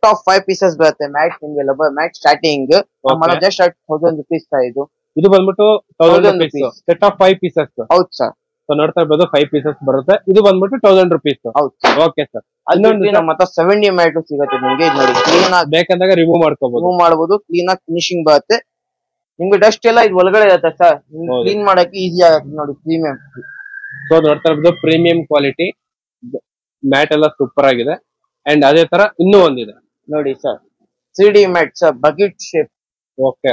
Of 5 pieces ಬರುತ್ತೆ mat ನಿಮ್ಗೆ mat starting just 1000 rupees ಇದು ಇದು ಬಂದ್ಬಿಟ್ಟು 1000 rupees ಸೆಟ್ ಆಫ್ 5 ಪೀಸಸ್ ಹೌದು ಸರ್ ಸೊ ನೋಡ್ತಾ ಇರ್ಬೋದು 5 ಪೀಸಸ್ ಬರುತ್ತೆ ಇದು ಬಂದ್ಬಿಟ್ಟು 1000 rupees ಹೌದು ಓಕೆ ಸರ್ ಇನ್ನೊಂದು ನಮ್ಮ ಹತ್ರ 70 ಮ್ಯಾಟ್ ಸಿಗುತ್ತೆ ನಿಮ್ಗೆ ನೋಡಿ ಕ್ಲೀನ್ ಆಗಿ ಬೇಕಂದಾಗ ರಿಮೂವ್ ಮಾಡ್ಬೋದು ಕ್ಲೀನ್ ಆಗಿ ಫಿನಿಶಿಂಗ್ ಬರುತ್ತೆ ನಿಮ್ಗೆ ಡಸ್ಟ್ ಎಲ್ಲ ಇದು ಒಳಗಡೆ ಇರುತ್ತೆ ಸರ್ ಕ್ಲೀನ್ ಮಾಡಕ್ಕೆ ಈಸಿ ಆಗುತ್ತೆ ನೋಡಿ ಪ್ರೀಮಿಯಂ ಸೊ ನೋಡ್ತಾ ಇರ್ಬೋದು ಪ್ರೀಮಿಯಂ ಕ್ವಾಲಿಟಿ ಮ್ಯಾಟ್ ಎಲ್ಲ ಸೂಪರ್ ಆಗಿದೆ ಅಂಡ್ ಅದೇ ತರ ಇನ್ನೂ ಒಂದಿದೆ ನೋಡಿ sir 3D mat sir bucket shape okay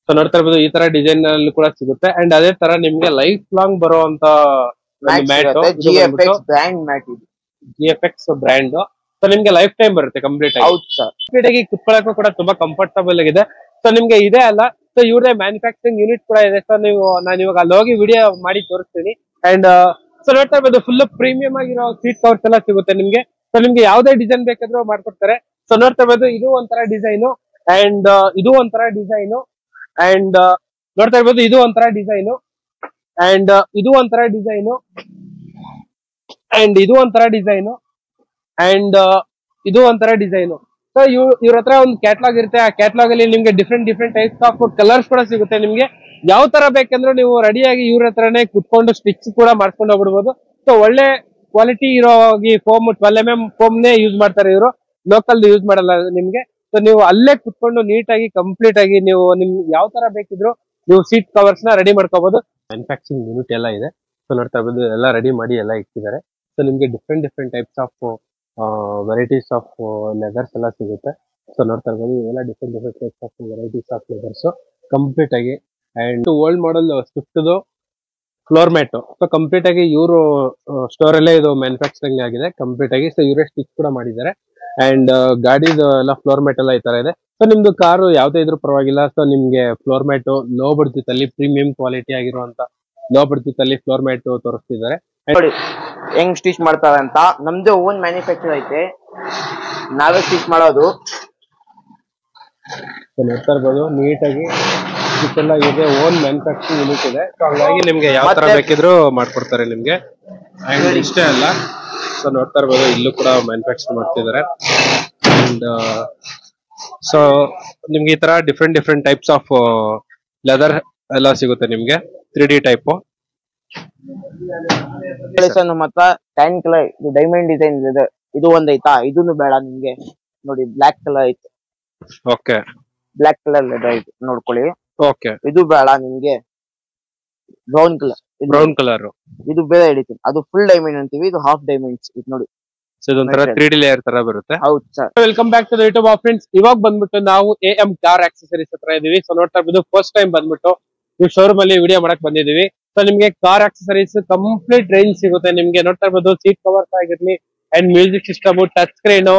so ನೋಡ್ತಾ ಇರ್ಬೋದು ಈ ತರ ಡಿಸೈನ್ ಅಲ್ಲಿ ಕೂಡ ಸಿಗುತ್ತೆ ಅಂಡ್ ಅದೇ ತರ ನಿಮ್ಗೆ ಲೈಫ್ ಲಾಂಗ್ ಬರುವಂತ ಮ್ಯಾಟ್ ಜಿಎಫ್ಎಕ್ಸ್ ಬ್ರ್ಯಾಂಡ್ ಮ್ಯಾಟ್ ಇದು ಜಿಎಫ್ಎಕ್ಸ್ ಬ್ರ್ಯಾಂಡ್ ಸೊ ನಿಮ್ಗೆ ಲೈಫ್ ಟೈಮ್ ಬರುತ್ತೆ ಕಂಪ್ಲೀಟ್ ಆಗಿ ಹೌದು ಸರ್ ಕಂಪ್ಲೀಟ್ ಆಗಿ ಕುತ್ಕೊಳ್ಳೋಕ್ಕೂ ಕೂಡ ತುಂಬಾ ಕಂಫರ್ಟಬಲ್ ಆಗಿದೆ ಸೊ ನಿಮ್ಗೆ ಇದೆ ಅಲ್ಲ ಸೊ ಇವ್ರದೇ ಮ್ಯಾನುಫ್ಯಾಕ್ಚರಿಂಗ್ ಯೂನಿಟ್ ಕೂಡ ಇದೆ ಸೊ ನಾನು ಇವಾಗ ಅಲ್ಲಿ ಹೋಗಿ ವಿಡಿಯೋ ಮಾಡಿ ತೋರಿಸ್ತೀನಿ ಅಂಡ್ ಸೊ ನೋಡ್ತಾ ಇರ್ಬೋದು ಫುಲ್ ಪ್ರೀಮಿಯಂ ಆಗಿರೋ ಸೀಟ್ ಕವರ್ಸ್ ಎಲ್ಲ ಸಿಗುತ್ತೆ ನಿಮ್ಗೆ ಸೊ ನಿಮ್ಗೆ ಯಾವ್ದೇ ಡಿಸೈನ್ ಬೇಕಾದ್ರೂ ಮಾಡ್ಕೊಡ್ತಾರೆ ಸೊ ನೋಡ್ತಾ ಇರ್ಬೋದು ಇದು ಒಂಥರ ಡಿಸೈನು ಅಂಡ್ ಇದು ಒಂಥರ ಡಿಸೈನು ಅಂಡ್ ನೋಡ್ತಾ ಇರ್ಬೋದು ಇದು ಒಂಥರ ಡಿಸೈನು ಅಂಡ್ ಇದು ಒಂಥರ ಡಿಸೈನು ಅಂಡ್ ಇದು ಒಂಥರ ಡಿಸೈನು ಅಂಡ್ ಇದು ಒಂಥರ ಡಿಸೈನು ಸೊ ಇವ್ರ ಹತ್ರ ಒಂದು ಕ್ಯಾಟ್ಲಾಗ್ ಇರುತ್ತೆ ಆ ಕ್ಯಾಟ್ಲಾಗ್ ಅಲ್ಲಿ ನಿಮ್ಗೆ ಡಿಫ್ರೆಂಟ್ ಟೈಪ್ಸ್ ಆಫ್ ಕಲರ್ಸ್ ಕೂಡ ಸಿಗುತ್ತೆ ನಿಮ್ಗೆ ಯಾವ ತರ ಬೇಕಂದ್ರೆ ನೀವು ರೆಡಿಯಾಗಿ ಇವ್ರ ಹತ್ರನೇ ಕುತ್ಕೊಂಡು ಸ್ಟಿಚ್ ಕೂಡ ಮಾಡ್ಕೊಂಡು ಹೋಗ್ಬಿಡ್ಬೋದು ಸೊ ಒಳ್ಳೆ ಕ್ವಾಲಿಟಿ ಇರೋ ಫೋಮ್ 12mm ಫೋಮ್ನೇ ಯೂಸ್ ಮಾಡ್ತಾರೆ ಇವರು ಲೋಕಲ್ ಯೂಸ್ ಮಾಡಲ್ಲ ನಿಮ್ಗೆ ಸೊ ನೀವು ಅಲ್ಲೇ ಕುತ್ಕೊಂಡು ನೀಟಾಗಿ ಕಂಪ್ಲೀಟ್ ಆಗಿ ನೀವು ನಿಮ್ಗೆ ಯಾವ ತರ ಬೇಕಿದ್ರು ನೀವು ಸೀಟ್ ಕವರ್ಸ್ ನ ರೆಡಿ ಮಾಡ್ಕೋಬಹುದು ಮ್ಯಾನುಫ್ಯಾಕ್ಚರಿಂಗ್ ಯೂನಿಟ್ ಎಲ್ಲ ಇದೆ ಸೊ ನೋಡ್ತಾ ಇರ್ಬೋದು ಎಲ್ಲ ರೆಡಿ ಮಾಡಿ ಎಲ್ಲ ಇಟ್ಟಿದ್ದಾರೆ ಸೊ ನಿಮ್ಗೆ different types of varieties of leathers ಎಲ್ಲ ಸಿಗುತ್ತೆ ಸೊ ನೋಡ್ತಾ ಇರ್ಬೋದು ಎಲ್ಲ different types of varieties of leathers complete ಆಗಿ and old model Swift floor mat so complete ಆಗಿ ಇವರು ಸ್ಟೋರ್ ಅಲ್ಲೇ ಇದು ಮ್ಯಾನುಫ್ಯಾಕ್ಚರಿಂಗ್ ಆಗಿದೆ ಕಂಪ್ಲೀಟ್ ಆಗಿ ಸೊ ಇವರೇ ಸ್ಟಿಚ್ ಕೂಡ ಮಾಡಿದ್ದಾರೆ ಅಂಡ್ ಗಾಡಿದು ಎಲ್ಲ ಫ್ಲೋರ್ ಮ್ಯಾಟ್ ಎಲ್ಲ ಈ ತರ ಇದೆ ಸೊ ನಿಮ್ದು ಕಾರು ಯಾವ್ದೇ ಇದ್ರೂ ಪರವಾಗಿಲ್ಲ ಸೊ ನಿಮ್ಗೆ ಫ್ಲೋರ್ ಮ್ಯಾಟ್ ಲೋ ಬಡ್ಜೆಟ್ ಅಲ್ಲಿ ಪ್ರೀಮಿಯಂ ಕ್ವಾಲಿಟಿ ಆಗಿರುವಂತ ಲೋ ಬಡ್ಜೆಟ್ ಅಲ್ಲಿ ಫ್ಲೋರ್ ಮ್ಯಾಟ್ ತೋರಿಸ್ತಿದ್ದಾರೆ ನೋಡಿ ಹೆಂಗ್ ಸ್ಟಿಚ್ ಮಾಡ್ತಾರೆ ಅಂತ ನಮ್ದೇ ಓನ್ ಮ್ಯಾನುಫ್ಯಾಕ್ಚರ್ ಐತೆ ನಾವೇ ಸ್ಟಿಚ್ ಮಾಡೋದು ನೋಡ್ತಾ ಇರ್ಬೋದು ನೀಟಾಗಿ ಇದೆಲ್ಲ ಇದೆ ಓನ್ ಮ್ಯಾನುಫ್ಯಾಕ್ಚರಿಂಗ್ ಯೂನಿಟ್ ಇದೆ ಸೊ ಹಂಗಾಗಿ ನಿಮ್ಗೆ ಯಾವ ತರ ಬೇಕಿದ್ರು ಮಾಡ್ಕೊಡ್ತಾರೆ ನಿಮ್ಗೆ ಅಂಡ್ ಇಷ್ಟೇ ಅಲ್ಲ ಸೊ ನೋಡ್ತಾ ಇರ್ಬೋದು ಇಲ್ಲೂ ಕೂಡ ಮ್ಯಾನುಫ್ಯಾಕ್ಚರ್ ಮಾಡ್ತಿದ್ದಾರೆ ಅಂಡ್ ಸೊ ನಿಮ್ಗೆ ಈ ತರ ಡಿಫ್ರೆಂಟ್ ಟೈಪ್ಸ್ ಆಫ್ ಲೆದರ್ ಎಲ್ಲ ಸಿಗುತ್ತೆ ನಿಮ್ಗೆ 3D ಟೈಪ್ ನಮ್ಮ ಹತ್ರ ಟ್ಯಾನ್ ಕಲರ್ ಇದು ಡೈಮಂಡ್ ಡಿಸೈನ್ ಇದೆ ಇದು ಒಂದೈತಾ ಇದನ್ನು ಬೇಡ ನಿಮ್ಗೆ ನೋಡಿ ಬ್ಲಾಕ್ ಕಲರ್ ಐತೆ ಓಕೆ ಬ್ಲಾಕ್ ಕಲರ್ ಲೆದರ್ ಐತೆ ನೋಡ್ಕೊಳ್ಳಿ ಓಕೆ ಇದು ಬೇಡ ನಿಮ್ಗೆ ಬ್ರೌನ್ ಕಲರ್ ಇದು ಬೇರೆ ಹಿಡಿತೀನಿ ಅದು ಫುಲ್ ಡೈಮಂಡ್ ಅಂತೀವಿ ಇದು ಹಾಫ್ ಡೈಮಂಡ್ಸ್ ಇದು ನೋಡಿ ಸೊ ಇದೊಂಥರ 3D ಲೇಯರ್ ತರ ಬರುತ್ತೆ ಹೌದು sir welcome back to the YouTube friends ಇವಾಗ ಬಂದ್ಬಿಟ್ಟು ನಾವು AM ಕಾರ್ ಆಕ್ಸೆಸರೀಸ್ ಹತ್ರ ಇದೀವಿ ಸೊ ನೋಡ್ತಾ ಇರ್ಬೋದು ಫಸ್ಟ್ ಟೈಮ್ ಬಂದ್ಬಿಟ್ಟು ಈ ಶೋರೂಮ್ ಅಲ್ಲಿ ವಿಡಿಯೋ ಮಾಡಕ್ ಬಂದಿದೀವಿ ಸೊ ನಿಮ್ಗೆ ಕಾರ್ ಆಕ್ಸೆಸರೀಸ್ ಕಂಪ್ಲೀಟ್ ರೇಂಜ್ ಸಿಗುತ್ತೆ ನಿಮ್ಗೆ ನೋಡ್ತಾ ಇರ್ಬೋದು ಸೀಟ್ ಕವರ್ಸ್ ಆಗಿರ್ಲಿ and music system touch screen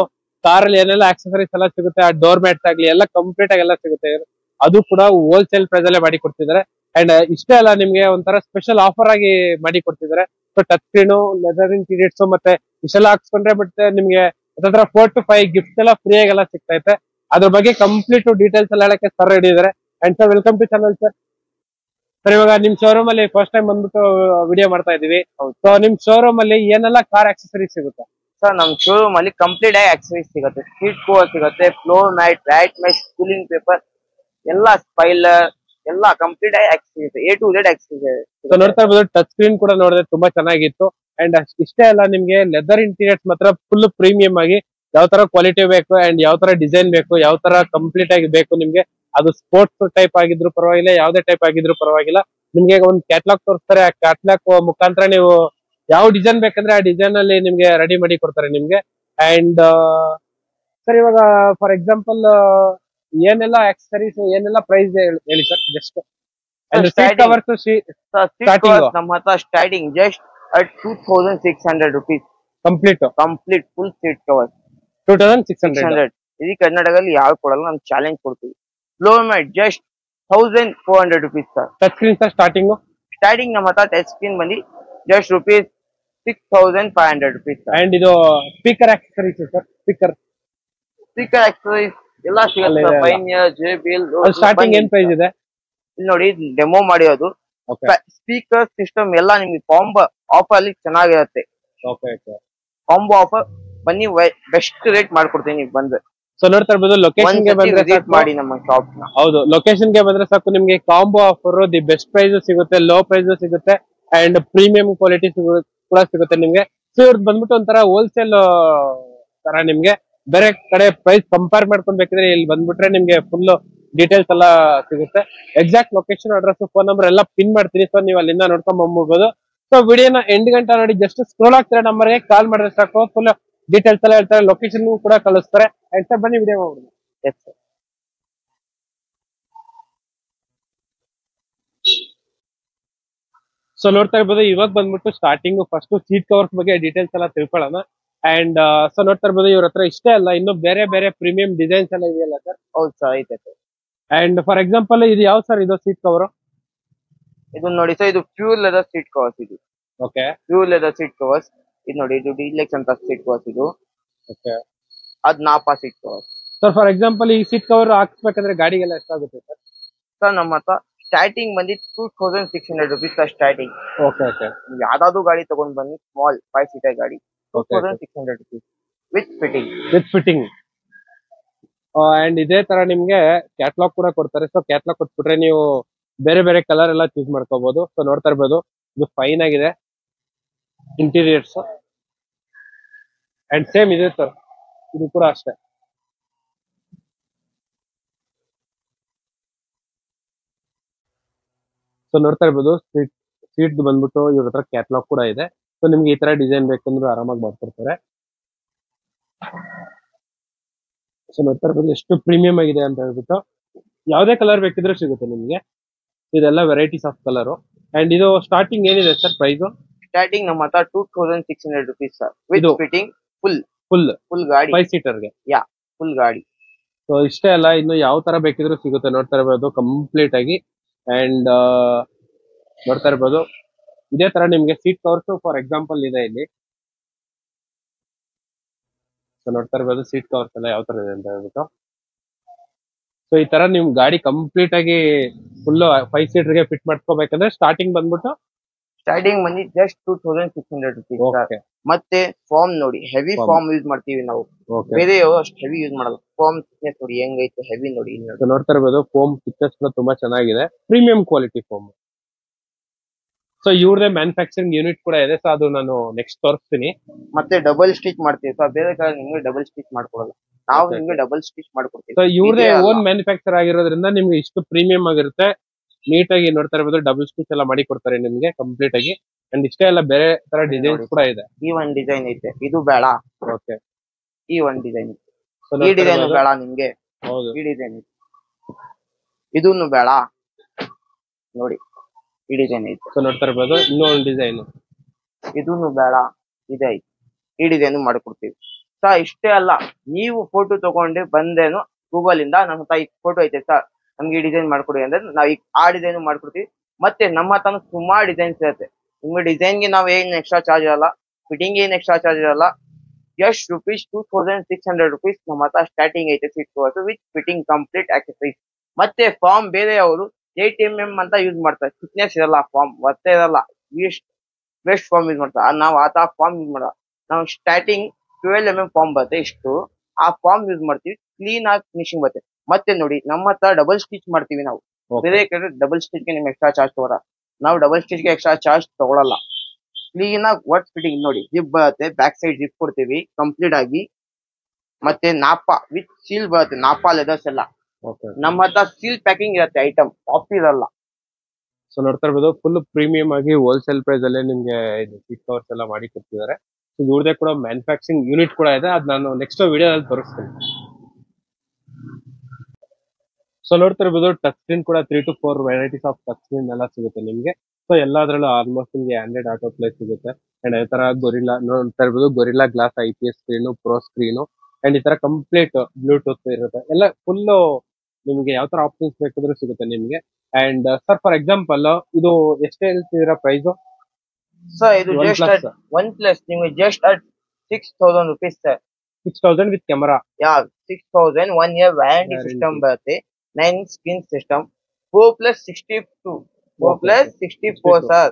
car ಅಲ್ಲಿ ಏನೆಲ್ಲ ಆಕ್ಸೆಸರೀಸ್ ಎಲ್ಲ ಸಿಗುತ್ತೆ ಆ ಡೋರ್ ಮ್ಯಾಟ್ಸ್ ಆಗ್ಲಿ ಎಲ್ಲ ಕಂಪ್ಲೀಟ್ ಆಗಿ ಎಲ್ಲ ಸಿಗುತ್ತೆ ಅದು ಕೂಡ ಹೋಲ್ಸೇಲ್ ಪ್ರೈಸ್ ಅಲ್ಲೇ ಮಾಡಿ ಕೊಡ್ತಿದ್ದಾರೆ ಅಂಡ್ ಇಷ್ಟೇ ಅಲ್ಲ ನಿಮ್ಗೆ ಒಂಥರ ಸ್ಪೆಷಲ್ ಆಫರ್ ಆಗಿ ಮಾಡಿ ಕೊಡ್ತಿದ್ದಾರೆ so touch screen leather interiors ಮತ್ತೆ ಇಷ್ಟೆಲ್ಲ ಹಾಕ್ಸ್ಕೊಂಡ್ರೆ ಮತ್ತೆ ನಿಮ್ಗೆ ಅದರ 4 to 5 ಗಿಫ್ಟ್ ಎಲ್ಲ ಫ್ರೀ ಆಗೆಲ್ಲ ಸಿಗ್ತೈತೆ ಅದ್ರ ಬಗ್ಗೆ ಕಂಪ್ಲೀಟ್ ಡೀಟೇಲ್ಸ್ ಎಲ್ಲ ಹೇಳಕ್ಕೆ ಸರ್ ರೆಡಿ ಇದಾರೆ and sir welcome to channel sir sir ಇವಾಗ ನಿಮ್ ಶೋರೂಮ್ ಅಲ್ಲಿ ಫಸ್ಟ್ ಟೈಮ್ ಬಂದ್ಬಿಟ್ಟು ವಿಡಿಯೋ ಮಾಡ್ತಾ ಇದೀವಿ ಸೊ ನಿಮ್ ಶೋರೂಮ್ ಅಲ್ಲಿ ಏನೆಲ್ಲ ಕಾರ್ ಆಕ್ಸೆಸರೀಸ್ ಸಿಗುತ್ತೆ ಸರ್ ನಮ್ ಶೋರೂಮ್ ಅಲ್ಲಿ ಕಂಪ್ಲೀಟ್ ಆಗಿ ಆಕ್ಸೆಸರೀಸ್ ಸಿಗುತ್ತೆ ಸೀಟ್ ಕವರ್ ಸಿಗುತ್ತೆ floor mat right mesh cooling paper ಎಲ್ಲ ಸ್ಪೈಲರ್ ಎಲ್ಲ ಕಂಪ್ಲೀಟ್ ಆಗಿ accessories A to Z accessories so ನೋಡ್ತಾ ಇರ್ಬೋದು ಟಚ್ ಸ್ಕ್ರೀನ್ ಕೂಡ ನೋಡಿದ್ರೆ ತುಂಬಾ ಚೆನ್ನಾಗಿತ್ತು ಅಂಡ್ ಇಷ್ಟೇ ಅಲ್ಲ ನಿಮ್ಗೆ ಲೆದರ್ ಇಂಟೀರಿಯರ್ಸ್ ಮಾತ್ರ ಫುಲ್ ಪ್ರೀಮಿಯಂ ಆಗಿ ಯಾವ ತರ ಕ್ವಾಲಿಟಿ ಬೇಕು ಅಂಡ್ ಯಾವ ತರ ಡಿಸೈನ್ ಬೇಕು ಯಾವ ತರ ಕಂಪ್ಲೀಟ್ ಆಗಿ ಬೇಕು ನಿಮ್ಗೆ ಅದು ಸ್ಪೋರ್ಟ್ಸ್ ಟೈಪ್ ಆಗಿದ್ರು ಪರವಾಗಿಲ್ಲ ಯಾವ್ದೇ ಟೈಪ್ ಆಗಿದ್ರು ಪರವಾಗಿಲ್ಲ ನಿಮ್ಗೆ ಒಂದು ಕ್ಯಾಟ್ಲಾಗ್ ತೋರಿಸ್ತಾರೆ ಆ ಕ್ಯಾಟ್ಲಾಗ್ ಮುಖಾಂತರ ನೀವು ಯಾವ ಡಿಸೈನ್ ಬೇಕಂದ್ರೆ ಆ ಡಿಸೈನ್ ಅಲ್ಲಿ ನಿಮ್ಗೆ ರೆಡಿ ಮಾಡಿ ಕೊಡ್ತಾರೆ ನಿಮ್ಗೆ ಅಂಡ್ ಸರ್ ಇವಾಗ ಫಾರ್ ಎಕ್ಸಾಂಪಲ್ ಏನೆಲ್ಲ ಆಕ್ಸೆಸರೀಸ್ ಏನೆಲ್ಲ ಪ್ರೈಸ್ ಹೇಳಿ ಸರ್ ಜಸ್ಟ್ ಸೀಟ್ ಕವರ್ಸ್ ನಮ್ಮ ಹತ್ರ starting just at 2600 rupees complete full seat cover 2600 ಇದೀ ಕರ್ನಾಟಕದಲ್ಲಿ ಯಾವ ಕೊಡಲ್ಲ ನಾವು ಚಾಲೆಂಜ್ ಕೊಡ್ತೀವಿ floor mat just 1400 rupees sir touch screen sir starting ನಮ್ಮ ಹತ್ರ ಟಚ್ ಸ್ಕ್ರೀನ್ ಬಂದು ಜಸ್ಟ್ rupees 6500 rupees ಅಂಡ್ ಇದು speaker accessories sir speaker accessories ಎಲ್ಲ ಸಿಗುತ್ತೆ ಪೈನಿಯರ್ JBL ಸ್ಟಾರ್ಟಿಂಗ್ ಏನ್ ಪ್ರೈಸ್ ಇದೆ ಇಲ್ಲಿ ನೋಡಿ ಡೆಮೋ ಮಾಡಿರೋದು ಸ್ಪೀಕರ್ ಸಿಸ್ಟಮ್ ಎಲ್ಲ ನಿಮ್ಗೆ ಕಾಂಬೋ ಆಫರ್ ಅಲ್ಲಿ ಚೆನ್ನಾಗಿರುತ್ತೆ ಕಾಂಬೋ ಆಫರ್ ಬನ್ನಿ ಬೆಸ್ಟ್ ರೇಟ್ ಮಾಡ್ಕೊಡ್ತೀನಿ ನೀವು ಬಂದ್ರೆ. ಸೊ ನೋಡ್ತಾ ಇರ್ಬೋದು ಲೊಕೇಶನ್ ಗೆ ಬಂದ್ರೆ ವಿಸಿಟ್ ಸಾಕು. ಮಾಡಿ ನಮ್ಮ ಶಾಪ್ ನ. ಹೌದು, ಲೊಕೇಶನ್ ಗೆ ಬಂದ್ರೆ ಸಾಕು ನಿಮ್ಗೆ combo offer the best price ಸಿಗುತ್ತೆ, ಲೋ ಪ್ರೈಸ್ ಸಿಗುತ್ತೆ ಅಂಡ್ ಪ್ರೀಮಿಯಂ ಕ್ವಾಲಿಟಿ ಕೂಡ ಸಿಗುತ್ತೆ ನಿಮ್ಗೆ. ಸೊ ಇವ್ರದ್ದು ಬಂದ್ಬಿಟ್ಟು ಒಂಥರ ಹೋಲ್ಸೇಲ್ ತರ ನಿಮ್ಗೆ ಬೇರೆ ಕಡೆ ಪ್ರೈಸ್ ಕಂಪೇರ್ ಮಾಡ್ಕೊಂಡ್ಬೇಕಿದ್ರೆ ಇಲ್ಲಿ ಬಂದ್ಬಿಟ್ರೆ ನಿಮ್ಗೆ ಫುಲ್ ಡೀಟೇಲ್ಸ್ ಎಲ್ಲ ಸಿಗುತ್ತೆ. Exact location, address, phone number ಎಲ್ಲ ಪಿನ್ ಮಾಡ್ತೀನಿ. ಸೊ ನೀವು ಅಲ್ಲಿಂದ ನೋಡ್ಕೊಂಡ್ ಬಂದ್ಬೋದು. ಸೊ ವಿಡಿಯೋನ ಎಂಡ್ ಗಂಟೆ ನೋಡಿ ಜಸ್ಟ್ ಸ್ಕ್ರೋಲ್ ಆಗ್ತಾರೆ ನಂಬರ್ಗೆ ಕಾಲ್ ಮಾಡಿದ್ರೆ ಸಾಕು, ಫುಲ್ ಡೀಟೇಲ್ಸ್ ಎಲ್ಲ ಹೇಳ್ತಾರೆ, ಲೊಕೇಶನ್ ಕೂಡ ಕಳಿಸ್ತಾರೆ. ಅಂಡ್ ಸರ್ ಬನ್ನಿ ವಿಡಿಯೋ ಮಾಡ್ಬೋದು. Yes sir. ಸೊ ನೋಡ್ತಾ ಇರ್ಬೋದು ಇವಾಗ ಬಂದ್ಬಿಟ್ಟು ಸ್ಟಾರ್ಟಿಂಗ್ ಫಸ್ಟ್ ಸೀಟ್ ಕವರ್ಸ್ ಬಗ್ಗೆ ಡೀಟೇಲ್ಸ್ ಎಲ್ಲ ತಿಳ್ಕೊಳ್ಳೋಣ. ಅಂಡ್ ಸೊ ನೋಡ್ತಾ ಇರ್ಬೋದು ಇವ್ರ ಹತ್ರ ಇಷ್ಟೇ ಅಲ್ಲ, ಇನ್ನು ಬೇರೆ ಬೇರೆ ಪ್ರೀಮಿಯಂ ಡಿಸೈನ್ಸ್ ಎಲ್ಲ ಇದೆಯಲ್ಲ ಸರ್? ಹೌದು ಸರ್, ಐತೆ ಸರ್. ಅಂಡ್ ಫಾರ್ ಎಕ್ಸಾಂಪಲ್ ಇದು ಯಾವ ಸರ್ ಇದು ಸೀಟ್ ಕವರ್? ಇದು ನೋಡಿ ಸರ್, ಇದು ಪ್ಯೂರ್ ಲೆದರ್ ಸೀಟ್ ಕವರ್ಸ್. ಇದು okay, pure leather seat covers. ಇದು ನೋಡಿ, ಇದು ಡಿಲೆಕ್ಸ್ ಅಂತ ಸೀಟ್ ಕವರ್ಸ್. ಇದು ಓಕೆ, ಅದ್ Napa seat covers. Sir for example ಈ ಸೀಟ್ ಕವರ್ ಹಾಕ್ಸ್ಬೇಕಂದ್ರೆ ಗಾಡಿಗೆಲ್ಲ ಎಷ್ಟಾಗುತ್ತೆ ಸರ್? ಸರ್ ನಮ್ಮ ಹತ್ರ ಸ್ಟಾರ್ಟಿಂಗ್ ಬಂದಿ 2600 rupees sir starting. Okay okay, ಯಾವ್ದಾದ್ರು ಗಾಡಿ ತಗೊಂಡ್ ಬನ್ನಿ, ಸ್ಮಾಲ್ 5 ಸೀಟರ್ ಗಾಡಿ, Okay, 2600 rupees with fitting. With fitting. And ಇದೇ ತರ ನಿಮ್ಗೆ ಕ್ಯಾಟ್ಲಾಗ್ ಕೂಡ ಕೊಡ್ತಾರೆ. ಸೊ ಕ್ಯಾಟ್ಲಾಗ್ ಕೊಟ್ಬಿಟ್ರೆ ನೀವು ಬೇರೆ ಬೇರೆ ಕಲರ್ ಎಲ್ಲ ಚೂಸ್ ಮಾಡ್ಕೋಬಹುದು. ಸೊ ನೋಡ್ತಾ ಇರ್ಬೋದು ಇದು ಫೈನ್ ಆಗಿದೆ ಇಂಟೀರಿಯರ್ಸ್. ಅಂಡ್ ಸೇಮ್ ಇದೆ ಸರ್, ಇದು ಕೂಡ ಅಷ್ಟೇ. ಸೊ ನೋಡ್ತಾ ಇರ್ಬೋದು ಸೀಟ್ ಬಂದ್ಬಿಟ್ಟು ಇವ್ರ ಹತ್ರ ಕ್ಯಾಟ್ಲಾಗ್ ಕೂಡ ಇದೆ. ಸೊ ನಿಮ್ಗೆ ಈ ತರ ಡಿಸೈನ್ ಬೇಕಂದ್ರೆ ಆರಾಮಾಗಿ ಮಾಡ್ತಿರ್ತಾರೆ. ಸೊ ನೋಡ್ತಾ ಇರ್ಬೋದು ಎಷ್ಟು ಪ್ರೀಮಿಯಂ ಆಗಿದೆ ಅಂತ ಹೇಳ್ಬಿಟ್ಟು. ಯಾವ್ದೇ ಕಲರ್ ಬೇಕಿದ್ರೆ ಸಿಗುತ್ತೆ ನಿಮ್ಗೆ, ಇದೆಲ್ಲ ವೆರೈಟೀಸ್ ಆಫ್ ಕಲರ್. ಅಂಡ್ ಇದು ಸ್ಟಾರ್ಟಿಂಗ್ ಏನಿದೆ ಸರ್ ಪ್ರೈಸ್? ಸ್ಟಾರ್ಟಿಂಗ್ ನಮ್ಮ ಹತ್ರ 2600 rupees ಸರ್ ವಿತ್ ಇದು ಫಿಟ್ಟಿಂಗ್. ಫುಲ್ ಫುಲ್ ಫುಲ್ ಗಾಡಿ, 5 ಸೀಟರ್ಗೆ. ಯಾ ಫುಲ್ ಗಾಡಿ. ಸೊ ಇಷ್ಟೇ ಅಲ್ಲ, ಇನ್ನು ಯಾವ ತರ ಬೇಕಿದ್ರು ಸಿಗುತ್ತೆ. ನೋಡ್ತಾ ಇರ್ಬೋದು ಕಂಪ್ಲೀಟ್ ಆಗಿ. ಅಂಡ್ ನೋಡ್ತಾ ಇರ್ಬೋದು ಇದೇ ತರ ನಿಮ್ಗೆ ಸೀಟ್ ಕವರ್ಸ್ ಫಾರ್ ಎಕ್ಸಾಂಪಲ್ ಇದೆ ಇಲ್ಲಿ. ಸೊ ನೋಡ್ತಾ ಇರ್ಬೋದು ಸೀಟ್ ಕವರ್ಸ್ ಎಲ್ಲ ಯಾವ ತರ ಇದೆ ಅಂತ ಹೇಳ್ಬಿಟ್ಟು. ಸೊ ಈ ತರ ನಿಮ್ ಗಾಡಿ ಕಂಪ್ಲೀಟ್ ಆಗಿ ಫುಲ್ 5 ಸೀಟರ್ಗೆ ಫಿಟ್ ಮಾಡ್ಕೋಬೇಕಂದ್ರೆ ಸ್ಟಾರ್ಟಿಂಗ್ ಬಂದ್ಬಿಟ್ಟು ಜಸ್ಟ್ 2600 rupees ಸರ್. ಓಕೆ ಮತ್ತೆ ಫಾರ್ಮ್ ನೋಡಿ, ಹೆವಿ Form. ಫಾರ್ಮ್ ಯೂಸ್ ಮಾಡ್ತೀವಿ ನಾವು. ಓಕೆ. ಬೇರೆ ಅಷ್ಟು ಹೆವಿ ಯೂಸ್ ಮಾಡಲ್ಲ. ಫಾರ್ಮ್ ಥಿಕ್ನೆಸ್ ನೋಡಿ ಹೆಂಗೈತೆ, ಹೆವಿ ನೋಡಿ. ಸೊ ನೋಡ್ತಾ ಇರ್ಬೋದು ಫೋಮ್ ಪಿಕ್ಚರ್ಸ್ ಕೂಡ ತುಂಬಾ ಚೆನ್ನಾಗಿದೆ, ಪ್ರೀಮಿಯಂ ಕ್ವಾಲಿಟಿ ಫೋಮ್. ಸೊ ಇವ್ರದೇ ಮ್ಯಾನುಫ್ಯಾಕ್ಚರಿಂಗ್ ಯೂನಿಟ್ ಕೂಡ ಇದೆ. ಸೊ ಅದು ನಾನು ನೆಕ್ಸ್ಟ್ ತೋರಿಸ್ತೀನಿ. ಮತ್ತೆ ಡಬಲ್ ಸ್ಟಿಚ್ ಮಾಡ್ತೀವಿ ಸರ್. ಬೇರೆ ಕಡೆ ನಿಮ್ಗೆ ಡಬಲ್ ಸ್ಟಿಚ್ ಮಾಡ್ಕೊಡಲ್ಲ, ನಾವು Okay, ನಿಮ್ಗೆ ಡಬಲ್ ಸ್ಟಿಚ್ ಮಾಡ್ಕೊಡ್ತೀವಿ. ಸೊ ಇವ್ರದೇ ಇದೇ ಅಲ್ಲ. ಓನ್ ಮ್ಯಾನುಫ್ಯಾಕ್ಚರ್ ಆಗಿರೋದ್ರಿಂದ ನಿಮ್ಗೆ ಇಷ್ಟು ಪ್ರೀಮಿಯಂ ಆಗಿರುತ್ತೆ. ನೀಟಾಗಿ ನೋಡ್ತಾ ಇರ್ಬೋದು ಡಬಲ್ ಸ್ಟಿಚ್ ಎಲ್ಲ ಮಾಡಿ ಕೊಡ್ತಾರೆ ನಿಮ್ಗೆ ಕಂಪ್ಲೀಟ್ ಆಗಿ. ಅಂಡ್ ಇಷ್ಟೇ ಎಲ್ಲ ಬೇರೆ ತರ ಡಿಸೈನ್ಸ್ ನೋಡಿ. ಕೂಡ ಇದೆ. ಈ ಒಂದ್ ಡಿಸೈನ್ ಐತೆ, ಇದು ಬೇಡ. ಓಕೆ, ಈ ಒಂದ್ ಡಿಸೈನ್, ಸೊ ಈ ಡಿಸೈನ್ ಬೇಡ ನಿಮ್ಗೆ. ಹೌದು. ಈ ಡಿಸೈನ್ ಇದನ್ನು ಬೇಡ ನೋಡಿ, ಈ ಡಿಸೈನ್ ಐತೆ. ಸೊ ನೋಡ್ತಾ ಇರ್ಬೋದು ಇನ್ನೊಂದು ಡಿಸೈನ್, ಇದನ್ನು ಬೇಡ, ಇದೆ ಐತೆ. ಈ ಡಿಸೈನ್ ಮಾಡ್ಕೊಡ್ತೀವಿ. ಸರ್ ಇಷ್ಟೇ ಅಲ್ಲ, ನೀವು ಫೋಟೋ ತಗೊಂಡು ಬಂದೇನು ಗೂಗಲ್ ಇಂದ ನಮ್ಮ ಹತ್ರ ಈ ಫೋಟೋ ಐತೆ ಸರ್, ನಮ್ಗೆ ಈ ಡಿಸೈನ್ ಮಾಡ್ಕೊಡಿ ಅಂದ್ರೆ ನಾವು ಈಗ ಆ ಡಿಸೈನ್ ಮಾಡ್ಕೊಡ್ತೀವಿ. ಮತ್ತೆ ನಮ್ಮ ಹತ್ರ ಸುಮಾರು ಡಿಸೈನ್ಸ್ ಇರುತ್ತೆ. ನಿಮ್ಗೆ ಡಿಸೈನ್ಗೆ ನಾವು ಏನ್ ಎಕ್ಸ್ಟ್ರಾ ಚಾರ್ಜ್ ಇರಲ್ಲ, ಫಿಟ್ಟಿಂಗ್ ಏನ್ ಎಕ್ಸ್ಟ್ರಾ ಚಾರ್ಜ್ ಇರಲ್ಲ. ಜಸ್ಟ್ rupees 2600 rupees ನಮ್ಮ ಹತ್ರ ಸ್ಟಾರ್ಟಿಂಗ್ ಐತೆ seat covers with fitting complete accessories. ಮತ್ತೆ ಫಾರ್ಮ್ ಬೇರೆ ಅವರು 8mm ಅಂತ ಯೂಸ್ ಮಾಡ್ತಾರೆ, ಥಿಕ್ನೆಸ್ ಇರಲ್ಲ, ಫಾರ್ಮ್ ಒತ್ತೆ ಇರಲ್ಲ, ವೇಸ್ಟ್ ಫಾರ್ಮ್ ಯೂಸ್ ಮಾಡ್ತಾರೆ. ನಾವು ಆ ತರ ಫಾರ್ಮ್ ಯೂಸ್ ಮಾಡಲ್ಲ. ನಾವು ಸ್ಟಾರ್ಟಿಂಗ್ 12mm ಫಾರ್ಮ್ ಬರುತ್ತೆ, ಇಷ್ಟು ಆ ಫಾರ್ಮ್ ಯೂಸ್ ಮಾಡ್ತೀವಿ, ಕ್ಲೀನ್ ಆಗಿ ಫಿನಿಶಿಂಗ್ ಬರುತ್ತೆ. ಮತ್ತೆ ನೋಡಿ ನಮ್ಮ ಹತ್ರ ಡಬಲ್ ಸ್ಟಿಚ್ ಮಾಡ್ತೀವಿ ನಾವು. ಬೇರೆ ಕಡೆ ಡಬಲ್ ಸ್ಟಿಚ್ ಗೆ ನಿಮ್ಗೆ ಎಕ್ಸ್ಟ್ರಾ ಚಾರ್ಜ್ ತಗೋಲ್ಲ, ನಾವು ಡಬಲ್ ಸ್ಟಿಚ್ ಗೆ ಎಕ್ಸ್ಟ್ರಾ ಚಾರ್ಜ್ ತಗೊಳಲ್ಲ. ಕ್ಲೀನ್ ಆಗಿ ವರ್ಕ್ ಫಿಟ್ಟಿಂಗ್ ನೋಡಿ, ಜಿಪ್ ಬರುತ್ತೆ, ಬ್ಯಾಕ್ ಸೈಡ್ ಜಿಪ್ ಕೊಡ್ತೀವಿ ಕಂಪ್ಲೀಟ್ ಆಗಿ. ಮತ್ತೆ ನಾಪಾ ವಿತ್ ಸೀಲ್ ಬರುತ್ತೆ, ನಾಪಾ ಲೆದರ್ಸ್ ಎಲ್ಲ. ಓಕೆ. ನಮ್ಮ ಹತ್ರ ಸೀಲ್ ಪ್ಯಾಕಿಂಗ್ ಇರುತ್ತೆ, ಐಟಮ್ ಕಾಪಿ ಇರಲ್ಲ. ಸೊ ನೋಡ್ತಾ ಇರ್ಬೋದು ಫುಲ್ ಪ್ರೀಮಿಯಂ ಆಗಿ ಹೋಲ್ಸೇಲ್ ಪ್ರೈಸ್ ಅಲ್ಲೇ ನಿಮ್ಗೆ ಇದು ಸೀಟ್ ಕವರ್ಸ್ ಎಲ್ಲ ಮಾಡಿ ಕೊಡ್ತಿದ್ದಾರೆ. ಸೊ ಇವ್ರದೇ ಕೂಡ ಮ್ಯಾನುಫ್ಯಾಕ್ಚರಿಂಗ್ ಯೂನಿಟ್ ಕೂಡ ಇದೆ, ಅದ್ ನಾನು ನೆಕ್ಸ್ಟ್ ವಿಡಿಯೋದಲ್ಲಿ ತೋರಿಸ್ತೀನಿ. ಸೊ ನೋಡ್ತಾ ಇರ್ಬೋದು ಟಚ್ ಸ್ಕ್ರೀನ್ ಕೂಡ 3 to 4 varieties of touch screen ಎಲ್ಲ ಸಿಗುತ್ತೆ ನಿಮ್ಗೆ. ಸೊ ಎಲ್ಲಾದ್ರಲ್ಲೂ ಆಲ್ಮೋಸ್ಟ್ ನಿಮ್ಗೆ ಆಂಡ್ರಾಯ್ಡ್ ಆಟೋ ಪ್ಲೇ ಸಿಗುತ್ತೆ. ಅಂಡ್ ಅದೇ ತರ ಗೊರಿಲ್ಲಾ ನೋಡ್ತಾ ಇರ್ಬೋದು, gorilla glass IPS screen, pro screen, and ಈ ತರ ಕಂಪ್ಲೀಟ್ ಬ್ಲೂಟೂತ್ ಇರುತ್ತೆ. ಎಲ್ಲ ಫುಲ್ ನಿಮ್ಗೆ ಯಾವ ತರ ಆಪ್ಷನ್ಸ್ ಬೇಕಾದ್ರೂ ಸಿಗುತ್ತೆ ನಿಮ್ಗೆ. ಅಂಡ್ ಸರ್ ಫಾರ್ ಎಕ್ಸಾಂಪಲ್ ಇದು ಎಷ್ಟೇ ಹೇಳ್ತಿದ್ದೀರಾ ಪ್ರೈಸ್? ಸರ್ ಇದು One just plus. OnePlus ನಿಮ್ಗೆ ಜಸ್ಟ್ ಅಟ್ 6000 rupees ಸರ್. 6000 with camera. Yeah 6000 1 year warranty Warranty. System ಬರುತ್ತೆ, 9 ಸ್ಕ್ರೀನ್ ಸಿಸ್ಟಮ್, 4+62 4+64 ಸರ್,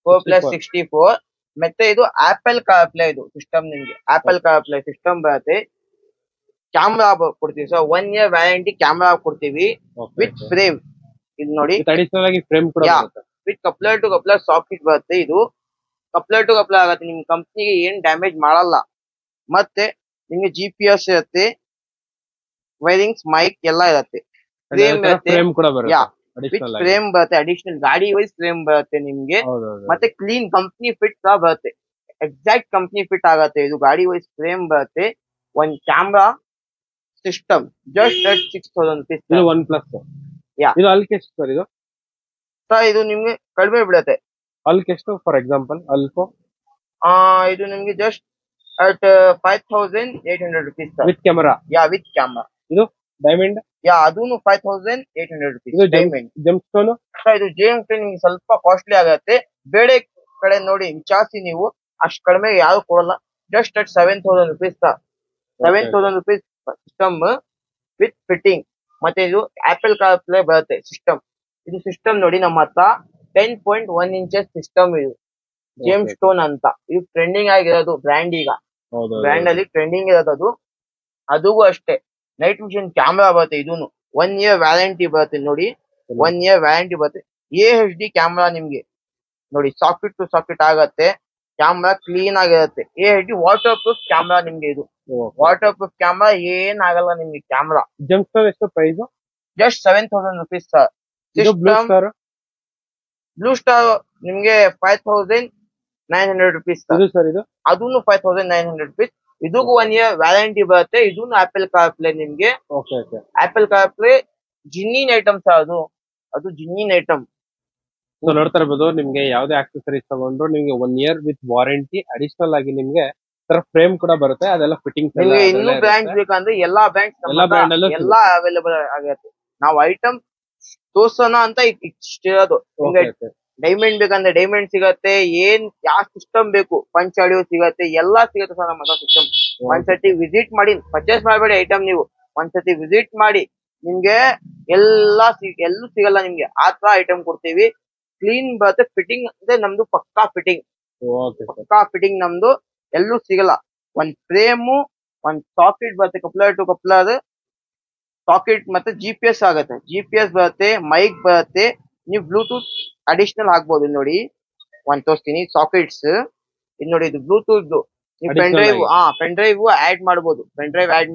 4+64 ಮತ್ತೆ ಇದು ಆಪಲ್ ಕಾರ್ಪ್ಲೇ ಇದು ಸಿಸ್ಟಮ್ ನಿಮ್ಗೆ ಆಪಲ್ ಕಾರ್ಪ್ಲೇ ಸಿಸ್ಟಮ್ ಬರುತ್ತೆ. ಕ್ಯಾಮ್ರಾ ಕೊಡ್ತೀವಿ ಸರ್, 1 year ವ್ಯಾರಂಟಿ ಕ್ಯಾಮ್ರಾ ಕೊಡ್ತೀವಿ ವಿತ್ ಫ್ರೇಮ್. ಇದು ನೋಡಿ ಅಡಿಷನಲ್ ಆಗಿ ಫ್ರೇಮ್ ಕೂಡ ಬರುತ್ತೆ. With coupler to coupler socket ಬರುತ್ತೆ. ಇದು ಕಪ್ಲರ್ ಟು ಕಪ್ಲರ್ ಆಗುತ್ತೆ, ನಿಮ್ ಕಂಪ್ನಿಗೆ ಏನ್ ಡ್ಯಾಮೇಜ್ ಮಾಡಲ್ಲ. ಮತ್ತೆ ನಿಮ್ಗೆ GPS ಇರುತ್ತೆ, ವೈರಿಂಗ್ಸ್, ಮೈಕ್ ಎಲ್ಲ ಇರುತ್ತೆ. ಫ್ರೇಮ್ ಇರುತ್ತೆ, ಫ್ರೇಮ್ ಕೂಡ ಯಾ ಬರುತ್ತೆ ವಿತ್ ಅಡಿಷನಲ್ ಆಗಿ. ಫ್ರೇಮ್ ಬರುತ್ತೆ, ಅಡಿಷನಲ್ ಗಾಡಿ ವೈಸ್ ಫ್ರೇಮ್ ಬರುತ್ತೆ ನಿಮ್ಗೆ. ಹೌದೌದು. ಮತ್ತೆ ಕ್ಲೀನ್ ಕಂಪ್ನಿ ಫಿಟ್ ಸಹ ಬರುತ್ತೆ, ಎಕ್ಸಾಕ್ಟ್ ಕಂಪ್ನಿ ಫಿಟ್ ಆಗತ್ತೆ. ಇದು ಗಾಡಿ ವೈಸ್ ಫ್ರೇಮ್ ಬರುತ್ತೆ. ಒಂದ್ camera system just at 6000 rupees. ಇದು OnePlus. ಯಾ ಇದು ಅಲ್ಕ್ ಎಷ್ಟು ಸರ್ ಇದು? ಸರ್ ಇದು ನಿಮ್ಗೆ ಕಡಿಮೆ ಬೀಳುತ್ತೆ. ಅಲ್ಕ್ ಎಷ್ಟು ಫಾರ್ ಎಕ್ಸಾಂಪಲ್ ಅಲ್ಕೋ? ಇದು ನಿಮ್ಗೆ just at 5800 rupees sir. With camera? Yeah with camera. ಇದು ಡೈಮಂಡ್? ಯಾ ಅದೂನು 5800 rupees. ಇದು ಡೈಮಂಡ್. ಜಮ್ ಸ್ಟೋನ್? ಸರ್ ಇದು ಜೇಮ್ ಸ್ಟೋನ್ ನಿಮ್ಗೆ ಸ್ವಲ್ಪ ಕಾಸ್ಟ್ಲಿ ಆಗತ್ತೆ, ಬೇರೆ ಕಡೆ ನೋಡಿ ವಿಚಾರಿಸಿ ನೀವು, ಅಷ್ಟು ಕಡಿಮೆ ಯಾರು ಕೊಡಲ್ಲ. Just at 7000 rupees sir. 7000 rupees system with fitting. ಮತ್ತೆ ಇದು ಆಪಲ್ ಕಾರ್ಪ್ಲೇ ಬರುತ್ತೆ ಸಿಸ್ಟಮ್. ಇದು ಸಿಸ್ಟಮ್ ನೋಡಿ ನಮ್ಮ ಹತ್ರ 10.1 inches ಸಿಸ್ಟಮ್. ಇದು ಜೇಮ್ ಸ್ಟೋನ್ ಅಂತ, ಇದು ಟ್ರೆಂಡಿಂಗ್ ಆಗಿರೋದು ಬ್ರ್ಯಾಂಡ್. ಈಗ ಬ್ರ್ಯಾಂಡ್ ಅಲ್ಲಿ ಟ್ರೆಂಡಿಂಗ್ ಇರೋದು ಅದು. ಅದೂ ಅಷ್ಟೇ ನೈಟ್ ವಿಷನ್ ಕ್ಯಾಮ್ರಾ ಬರುತ್ತೆ. ಇದೂನು 1 year ವ್ಯಾರಂಟಿ ಬರುತ್ತೆ ನೋಡಿ, 1 year ವ್ಯಾರಂಟಿ ಬರುತ್ತೆ. HD ಕ್ಯಾಮ್ರಾ ನಿಮ್ಗೆ ನೋಡಿ, ಸಾಕೆಟ್ ಟು ಸಾಕೆಟ್ ಆಗತ್ತೆ, ಕ್ಯಾಮ್ರಾ ಕ್ಲೀನ್ ಆಗಿರುತ್ತೆ. HD ವಾಟರ್ ಪ್ರೂಫ್ ಕ್ಯಾಮ್ರಾ ನಿಮ್ಗೆ. ಇದು ವಾಟರ್ ಪ್ರೂಫ್ ಕ್ಯಾಮ್ರಾ, ಏನ್ ಆಗಲ್ಲ ನಿಮ್ಗೆ ಕ್ಯಾಮ್ರಾ. ಜಮ್ ಸ್ಟೋನ್ ಎಷ್ಟು price? Just 7000 rupees sir. Blue Star ನಿಮ್ಗೆ 5900 rupees ಸರ್. ಇದು ಅದೂನು 5900 rupees. ಇದಕ್ಕೂ 1 year ವ್ಯಾರಂಟಿ ಬರುತ್ತೆ. ಇದೂನು ಆಪಲ್ ಕಾರ್ಪ್ಲೇ ನಿಮ್ಗೆ. Apple CarPlay genuine item sir. ಅದು ಜಿನ್ನಿನ್ ಐಟಮ್. ಸೊ ನೋಡ್ತಾ ಇರ್ಬೋದು, ನಿಮ್ಗೆ ಯಾವ್ದೇ ಆಕ್ಸೆಸರೀಸ್ ತಗೊಂಡ್ರು ನಿಮ್ಗೆ 1 year ವಿತ್ ವಾರಂಟಿ, ಅಡಿಷನಲ್ ಆಗಿ ನಿಮ್ಗೆ ಫ್ರೇಮ್ ಕೂಡ ಬರುತ್ತೆ. ಅದೆಲ್ಲ ಫಿಟ್ಟಿಂಗ್ಸ್. ನಿಮ್ಗೆ ಇನ್ನೂ ಬ್ರ್ಯಾಂಡ್ಸ್ ಬೇಕಂದ್ರೆ ಎಲ್ಲಾ ಬ್ರ್ಯಾಂಡ್ಸ್ ಎಲ್ಲಾ ಅವೈಲೇಬಲ್ ಆಗುತ್ತೆ. ನಾವು ಐಟಮ್ ತೋರ್ಸೋಣ ಅಂತ ಇಷ್ಟಿರೋದು. ಡೈಮಂಡ್ ಬೇಕಂದ್ರೆ ಡೈಮಂಡ್ ಸಿಗತ್ತೆ, ಯಾವ ಸಿಸ್ಟಮ್ ಬೇಕು ಪಂಚ್ ಆಡಿಯೋ ಸಿಗತ್ತೆ, ಎಲ್ಲಾ ಸಿಗತ್ತೆ ಸರ್ ನಮ್ಮ ಸಿಸ್ಟಮ್. ಒಂದ್ಸತಿ ವಿಸಿಟ್ ಮಾಡಿ, ಪರ್ಚೇಸ್ ಮಾಡಬೇಡಿ ಐಟಮ್ ನೀವು, ಒಂದ್ಸತಿ ವಿಸಿಟ್ ಮಾಡಿ. ನಿಮ್ಗೆ ಎಲ್ಲೂ ಸಿಗಲ್ಲ ನಿಮ್ಗೆ ಆ ತರ ಐಟಮ್ ಕೊಡ್ತೀವಿ. ಕ್ಲೀನ್ ಬರುತ್ತೆ, ಫಿಟ್ಟಿಂಗ್ ಅಂದ್ರೆ ನಮ್ದು ಪಕ್ಕಾ ಫಿಟ್ಟಿಂಗ್. ನಮ್ದು ಎಲ್ಲೂ ಸಿಗಲ್ಲ. ಒಂದ್ ಫ್ರೇಮು, ಒಂದ್ ಸಾಕೆಟ್ ಬರುತ್ತೆ, ಕಪ್ಲರ್ ಟು ಕಪ್ಲರ್ ಸಾಕೆಟ್, ಮತ್ತೆ GPS ಆಗುತ್ತೆ. GPS ಬರುತ್ತೆ, ಮೈಕ್ ಬರುತ್ತೆ. ನೀವು ಬ್ಲೂಟೂತ್ ಅಡಿಷನಲ್ ಹಾಕ್ಬೋದು. ನೋಡಿ ಒಂದ್ ತೋರಿಸ್ತೀನಿ, ಸಾಕೆಟ್ಸ್ ಇದು ನೋಡಿ, ಇದು ಬ್ಲೂಟೂತ್. ನೀವು ಪೆನ್ ಡ್ರೈವ್ ಆಡ್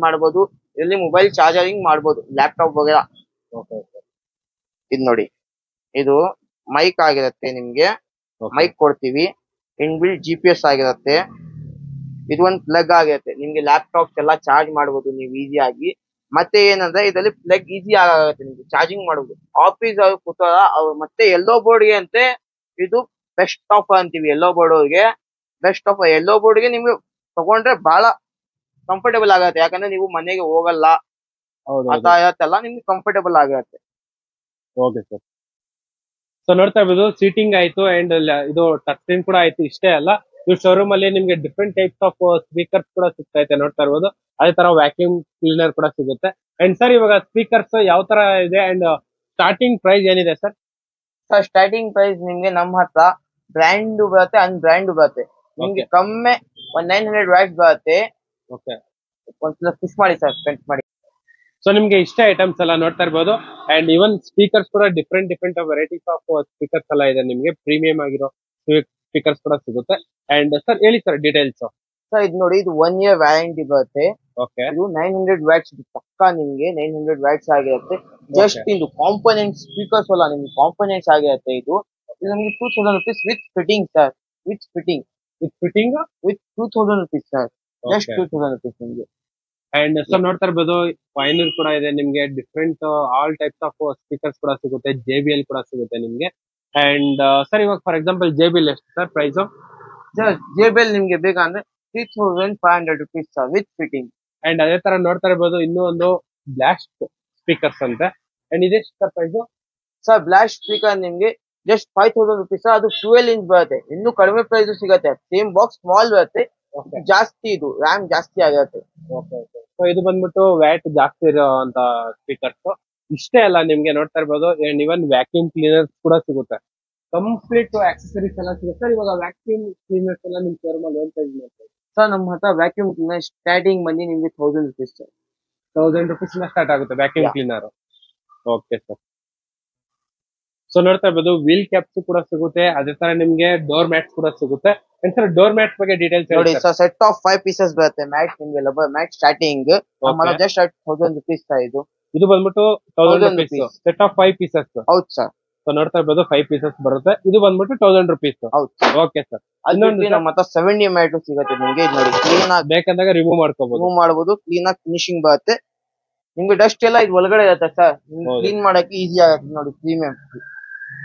ಮಾಡ್ಬೋದು. ಇಲ್ಲಿ ಮೊಬೈಲ್ ಚಾರ್ಜರಿಂಗ್ ಮಾಡ್ಬೋದು, ಲ್ಯಾಪ್ಟಾಪ್ ವಗೇರಾ. ಇದು ನೋಡಿ, ಇದು ಮೈಕ್ ಆಗಿರುತ್ತೆ ನಿಮ್ಗೆ, ಮೈಕ್ ಕೊಡ್ತೀವಿ. ಇನ್ಬಿಲ್ಟ್ GPS ಆಗಿರುತ್ತೆ. ಇದು ಒಂದು ಪ್ಲಗ್ ಆಗಿರುತ್ತೆ, ನಿಮ್ಗೆ ಲ್ಯಾಪ್ಟಾಪ್ಸ್ ಎಲ್ಲ ಚಾರ್ಜ್ ಮಾಡ್ಬೋದು ನೀವು ಈಸಿಯಾಗಿ. ಮತ್ತೆ ಏನಂದ್ರೆ ಇದರಲ್ಲಿ ಪ್ಲಗ್ ಈಸಿ ಆಗುತ್ತೆ ನಿಮ್ಗೆ ಚಾರ್ಜಿಂಗ್ ಮಾಡೋದು. ಆಫೀಸ್ ಅವ್ರು ಕೂತಾರ ಅವ್ರು, ಮತ್ತೆ ಎಲ್ಲೋ ಬೋರ್ಡ್ಗೆ ಅಂತೆ ಇದು ಬೆಸ್ಟ್ ಆಫರ್ ಅಂತೀವಿ. ಎಲ್ಲೋ ಬೋರ್ಡ್ಗೆ ಬೆಸ್ಟ್ ಆಫರ್. ಎಲ್ಲೋ ಬೋರ್ಡ್ಗೆ ನಿಮ್ಗೆ ತಗೊಂಡ್ರೆ ಬಹಳ ಕಂಫರ್ಟೇಬಲ್ ಆಗತ್ತೆ, ಯಾಕಂದ್ರೆ ನೀವು ಮನೆಗೆ ಹೋಗಲ್ಲ ಅಂತ ಇರತ್ತಲ್ಲ, ನಿಮ್ಗೆ ಕಂಫರ್ಟೇಬಲ್ ಆಗಿರುತ್ತೆ. Okay sir. ಸೊ ನೋಡ್ತಾ ಇರ್ಬೋದು, ಸೀಟಿಂಗ್ ಆಯ್ತು ಅಂಡ್ ಇದು ಟಚ್ ಸ್ಕ್ರೀನ್ ಕೂಡ ಆಯ್ತು. ಇಷ್ಟೇ ಅಲ್ಲ, ಈ ಶೋರೂಮ್ ಅಲ್ಲಿ ನಿಮ್ಗೆ ಡಿಫ್ರೆಂಟ್ ಟೈಪ್ಸ್ ಆಫ್ ಸ್ಪೀಕರ್ಸ್ ಕೂಡ ಸಿಗ್ತಾ ಇದೆ, ನೋಡ್ತಾ ಇರ್ಬೋದು. ಅದೇ ತರ ವ್ಯಾಕ್ಯೂಮ್ ಕ್ಲೀನರ್ ಕೂಡ ಸಿಗುತ್ತೆ. ಅಂಡ್ ಸರ್, ಇವಾಗ ಸ್ಪೀಕರ್ಸ್ ಯಾವ ತರ ಇದೆ ಅಂಡ್ ಸ್ಟಾರ್ಟಿಂಗ್ ಪ್ರೈಸ್ ಏನಿದೆ ಸರ್? ಸರ್ ಸ್ಟಾರ್ಟಿಂಗ್ ಪ್ರೈಸ್ ನಿಮ್ಗೆ ನಮ್ಮ ಹತ್ರ ಬ್ರ್ಯಾಂಡ್ ಬರುತ್ತೆ, ಅನ್ಬ್ರ್ಯಾಂಡ್ ಬರುತ್ತೆ. ನಿಮ್ಗೆ ಕಮ್ಮಿ 900 watts ಬರುತ್ತೆ. ಒಂದ್ಸಲ ಪುಷ್ ಮಾಡಿ ಸರ್, ಪ್ರಿಂಟ್ ಮಾಡಿ. ಸೊ ನಿಮ್ಗೆ ಇಷ್ಟ ಐಟಮ್ಸ್ ಎಲ್ಲ ನೋಡ್ತಾ ಇರ್ಬೋದು. ಅಂಡ್ ಇವನ್ ಸ್ಪೀಕರ್ಸ್ ಕೂಡ ಡಿಫ್ರೆಂಟ್ ವೆರೈಟೀಸ್ ಆಫ್ ಸ್ಪೀಕರ್ಸ್ ಎಲ್ಲ ಇದೆ ನಿಮ್ಗೆ. ಪ್ರೀಮಿಯಂ ಆಗಿರೋ ಸ್ಪೀಕರ್ಸ್ ಕೂಡ ಸಿಗುತ್ತೆ. ಅಂಡ್ ಸರ್ ಹೇಳಿ ಸರ್ ಡೀಟೇಲ್ಸ್. ಸರ್ ಇದು ನೋಡಿ, ಇದು 1 year ವ್ಯಾರಂಟಿ ಬರುತ್ತೆ. ಇದು 900 watts ಪಕ್ಕಾ ನಿಮ್ಗೆ 900 watts ಆಗಿರುತ್ತೆ. ಜಸ್ಟ್ ಇದು ಕಾಂಪೋನೆಂಟ್ ಸ್ಪೀಕರ್ಸ್ ಅಲ್ಲ, ನಿಮ್ಗೆ ಕಾಂಪೋನೆಂಟ್ಸ್ ಆಗಿರುತ್ತೆ. ಇದು ನಿಮ್ಗೆ 2000 rupees with fitting sir. With 2000 rupees sir. Just 2000 rupees ನಿಮ್ಗೆ. ಅಂಡ್ ಸರ್ ನೋಡ್ತಾ ಇರ್ಬೋದು, ಪೈನೀರ್ ಕೂಡ ಇದೆ ನಿಮ್ಗೆ. Different all types of speakers ಕೂಡ ಸಿಗುತ್ತೆ. JBL ಕೂಡ ಸಿಗುತ್ತೆ ನಿಮ್ಗೆ. ಅಂಡ್ ಸರ್ ಇವಾಗ ಫಾರ್ ಎಕ್ಸಾಂಪಲ್ JBL ಎಷ್ಟು ಸರ್ ಪ್ರೈಸ್? JBL ನಿಮ್ಗೆ ಬೇಕಂದ್ರೆ 3500 rupees sir with fitting. And ಅದೇ ತರ ನೋಡ್ತಾ ಇರ್ಬೋದು, ಇನ್ನೂ ಒಂದು ಬ್ಲಾಸ್ಟ್ ಸ್ಪೀಕರ್ಸ್ ಅಂತೆ. ಅಂಡ್ ಇದೆಷ್ಟು sir price? Sir blast speaker ನಿಮ್ಗೆ ಜಸ್ಟ್ 5000 rupees. ಅದು 12 inch ಬರುತ್ತೆ, ಇನ್ನು ಕಡಿಮೆ ಪ್ರೈಸ್ ಸಿಗುತ್ತೆ. ಸೇಮ್ ಬಾಕ್ಸ್ ಸ್ಮಾಲ್ ಬರುತ್ತೆ, ಜಾಸ್ತಿ ಇದು ರ್ಯಾಮ್ ಜಾಸ್ತಿ ಆಗಿರುತ್ತೆ. ಸೊ ಇದು ಬಂದ್ಬಿಟ್ಟು ವ್ಯಾಟ್ ಜಾಸ್ತಿ ಇರೋಂತ ಸ್ಪೀಕರ್ಸ್. ಇಷ್ಟೇ ಅಲ್ಲ, ನಿಮ್ಗೆ ನೋಡ್ತಾ ಇರ್ಬೋದು ಇವನ್ ವ್ಯಾಕ್ಯೂಮ್ ಕ್ಲೀನರ್ಸ್ ಕೂಡ ಸಿಗುತ್ತೆ. ಕಂಪ್ಲೀಟ್ ಆಕ್ಸೆಸರೀಸ್ ಎಲ್ಲ ಸಿಗುತ್ತೆ ಸರ್. ಇವಾಗ ವ್ಯಾಕ್ಯೂಮ್ ಕ್ಲೀನರ್ಸ್ ಎಲ್ಲ ನಿಮ್ ಶೋರೂಮ್ ಅಲ್ಲಿ ಏನ್ ಪ್ರೈಸ್ ಮಾಡ್ತಾರೆ ಸರ್ ನಮ್ಮ ಹತ್ರ ವ್ಯಾಕ್ಯೂಮ್ ಕ್ಲೀನರ್ ಸ್ಟಾರ್ಟಿಂಗ್ ಬಂದು ನಿಮ್ಗೆ 1000 rupees ಸರ್. 1000 rupees ಇಂದ ಸ್ಟಾರ್ಟ್ ಆಗುತ್ತೆ vacuum Yeah. Cleaner. Okay sir. So ನೋಡ್ತಾ ಇರ್ಬೋದು ವೀಲ್ ಕ್ಯಾಪ್ಸ್ ಕೂಡ ಸಿಗುತ್ತೆ, ಅದೇ ತರ ನಿಮ್ಗೆ ಡೋರ್ ಮ್ಯಾಟ್ಸ್ ಕೂಡ ಸಿಗುತ್ತೆ. ಸರ್ ಡೋರ್ ಮ್ಯಾಟ್ಸ್ ಬಗ್ಗೆ ಡೀಟೇಲ್ಸ್ ನೋಡಿ ಹೇಳಿ ಸರ್, ಸೆಟ್ ಆಫ್ 5 pieces ಬರುತ್ತೆ ಮ್ಯಾಟ್ ನಿಮ್ಗೆ. ಮ್ಯಾಟ್ ಸ್ಟಾರ್ಟಿಂಗ್ ನಮ್ಮ ಜಸ್ಟ್ 1000 rupees ಸರ್. ಇದು ಬಂದ್ಬಿಟ್ಟು 1000 1000 rupees rupees. Set of 5 pieces. ಹೌದು ಸರ್. ಸೊ ನೋಡ್ತಾ ಇರ್ಬೋದು 5 pieces ಬರುತ್ತೆ. ಇದು ಬಂದ್ಬಿಟ್ಟು 1000 rupees. ಹೌದು. Okay sir. ಇನ್ನೊಂದು ನಮ್ಮ ಹತ್ರ 70 ಮ್ಯಾಟ್ ಸಿಗುತ್ತೆ ನಿಮ್ಗೆ. ಇದು ನೋಡಿ ಕ್ಲೀನ್ ಆಗಿ ಬೇಕಂದಾಗ ರಿಮೂವ್ ಮಾಡ್ಕೋಬಹುದು, ಮೂವ್ ಮಾಡಬಹುದು. ಕ್ಲೀನ್ ಆಗಿ ಫಿನಿಶಿಂಗ್ ಬರುತ್ತೆ ನಿಮ್ಗೆ. ಡಸ್ಟ್ ಎಲ್ಲ ಇದು ಒಳಗಡೆ ಇರುತ್ತೆ ಸರ್, ಕ್ಲೀನ್ ಮಾಡಕ್ಕೆ ಈಸಿ ಆಗುತ್ತೆ ನೋಡಿ. ಪ್ರೀಮಿಯಂ.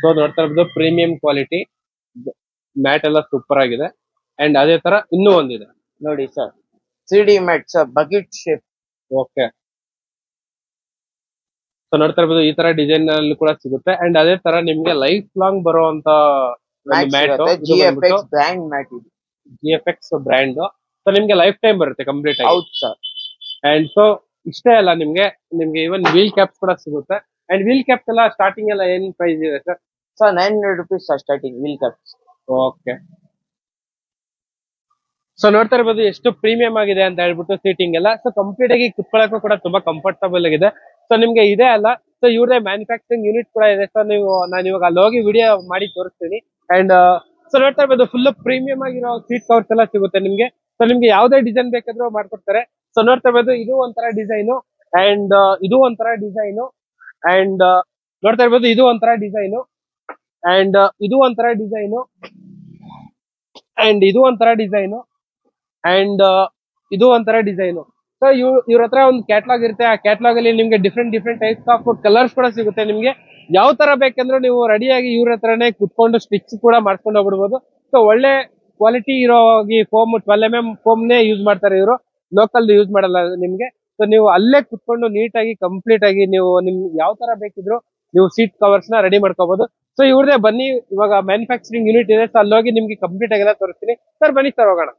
ಸೊ ನೋಡ್ತಾ ಇರ್ಬೋದು ಪ್ರೀಮಿಯಂ ಕ್ವಾಲಿಟಿ ಮ್ಯಾಟ್ ಎಲ್ಲ ಸೂಪರ್ ಆಗಿದೆ. ಅಂಡ್ ಅದೇ ತರ ಇನ್ನೂ ಒಂದಿದೆ ನೋಡಿ sir, 3D mat sir, bucket shape. Okay. So ನೋಡ್ತಾ ಇರ್ಬೋದು ಈ ತರ ಡಿಸೈನ್ ಅಲ್ಲಿ ಕೂಡ ಸಿಗುತ್ತೆ. ಅಂಡ್ ಅದೇ ತರ ನಿಮ್ಗೆ ಲೈಫ್ ಲಾಂಗ್ ಬರುವಂತ ಮ್ಯಾಟ್ GFX ಬ್ರ್ಯಾಂಡ್ ಮ್ಯಾಟ್ ಇದು. GFX brand. ಸೊ ನಿಮ್ಗೆ ಲೈಫ್ ಟೈಮ್ ಬರುತ್ತೆ ಕಂಪ್ಲೀಟ್ ಆಗಿ. ಹೌದು ಸರ್. ಅಂಡ್ ಸೊ ಇಷ್ಟೇ ಅಲ್ಲ, ನಿಮ್ಗೆ ಇವನ್ ವೀಲ್ ಕ್ಯಾಪ್ಸ್ ಕೂಡ ಸಿಗುತ್ತೆ. ಅಂಡ್ ವೀಲ್ ಕ್ಯಾಪ್ಸ್ ಎಲ್ಲ ಸ್ಟಾರ್ಟಿಂಗ್ ಎಲ್ಲ ಏನ್ ಪ್ರೈಸ್ ಇದೆ sir? Sir 900 rupees sir starting wheel caps. Okay. So ನೋಡ್ತಾ ಇರ್ಬೋದು ಎಷ್ಟು ಪ್ರೀಮಿಯಂ ಆಗಿದೆ ಅಂತ ಹೇಳ್ಬಿಟ್ಟು ಸೀಟಿಂಗ್ ಎಲ್ಲ. ಸೊ ಕಂಪ್ಲೀಟ್ ಆಗಿ ಕುತ್ಕೊಳ್ಳೋಕ್ಕೂ ಕೂಡ ತುಂಬಾ ಕಂಫರ್ಟಬಲ್ ಆಗಿದೆ. ಸೊ ನಿಮ್ಗೆ ಇದೆ ಅಲ್ಲ, ಸೊ ಇವ್ರದೇ ಮ್ಯಾನುಫ್ಯಾಕ್ಚರಿಂಗ್ ಯೂನಿಟ್ ಕೂಡ ಇದೆ. ಸೊ ನಾನು ಇವಾಗ ಅಲ್ಲಿ ಹೋಗಿ ವಿಡಿಯೋ ಮಾಡಿ ತೋರಿಸ್ತೀನಿ. ಅಂಡ್ ಸೊ ನೋಡ್ತಾ ಇರ್ಬೋದು ಫುಲ್ ಪ್ರೀಮಿಯಂ ಆಗಿರೋ ಸೀಟ್ ಕವರ್ಸ್ ಎಲ್ಲ ಸಿಗುತ್ತೆ ನಿಮ್ಗೆ. ಸೊ ನಿಮ್ಗೆ ಯಾವ್ದೇ ಡಿಸೈನ್ ಬೇಕಾದ್ರೂ ಮಾಡ್ಕೊಡ್ತಾರೆ. ಸೊ ನೋಡ್ತಾ ಇರ್ಬೋದು ಇದು ಒಂಥರ ಡಿಸೈನು, ಅಂಡ್ ಇದು ಒಂಥರ ಡಿಸೈನು, ಅಂಡ್ ನೋಡ್ತಾ ಇರ್ಬೋದು ಇದು ಒಂಥರ ಡಿಸೈನು, ಅಂಡ್ ಇದು ಒಂಥರ ಡಿಸೈನು, ಅಂಡ್ ಇದು ಒಂಥರ ಡಿಸೈನು, ಅಂಡ್ ಇದು ಒಂಥರ ಡಿಸೈನು. ಸೊ ಇವ್ರ ಹತ್ರ ಒಂದು ಕ್ಯಾಟ್ಲಾಗ್ ಇರುತ್ತೆ. ಆ ಕ್ಯಾಟ್ಲಾಗ್ ಅಲ್ಲಿ ನಿಮ್ಗೆ ಡಿಫ್ರೆಂಟ್ ಟೈಪ್ಸ್ ಆಫ್ ಕಲರ್ಸ್ ಕೂಡ ಸಿಗುತ್ತೆ. ನಿಮ್ಗೆ ಯಾವ ತರ ಬೇಕಂದ್ರೆ ನೀವು ರೆಡಿಯಾಗಿ ಇವ್ರ ಹತ್ರನೇ ಕುತ್ಕೊಂಡು ಸ್ಟಿಚ್ ಕೂಡ ಮಾಡ್ಕೊಂಡು ಹೋಗ್ಬಿಡ್ಬೋದು. ಸೊ ಒಳ್ಳೆ ಕ್ವಾಲಿಟಿ ಇರೋ ಫೋಮ್ 12mm ಫೋಮ್ ನೇ ಯೂಸ್ ಮಾಡ್ತಾರೆ ಇವರು, ಲೋಕಲ್ ಯೂಸ್ ಮಾಡಲ್ಲ ನಿಮ್ಗೆ. ಸೊ ನೀವು ಅಲ್ಲೇ ಕುತ್ಕೊಂಡು ನೀಟಾಗಿ ಕಂಪ್ಲೀಟ್ ಆಗಿ ನೀವು ಯಾವ ತರ ಬೇಕಿದ್ರು ನೀವು ಸೀಟ್ ಕವರ್ಸ್ ನ ರೆಡಿ ಮಾಡ್ಕೋಬಹುದು. ಸೊ ಇವ್ರದೇ ಬನ್ನಿ, ಇವಾಗ ಮ್ಯಾನುಫ್ಯಾಕ್ಚರಿಂಗ್ ಯೂನಿಟ್ ಇದೆ. ಸೊ ಅಲ್ಲೋಗಿ ನಿಮ್ಗೆ ಕಂಪ್ಲೀಟ್ ಆಗಿ ಎಲ್ಲ ತೋರಿಸ್ತೀನಿ. ಸರ್ ಬನ್ನಿ ಸರ್ ಹೋಗೋಣ.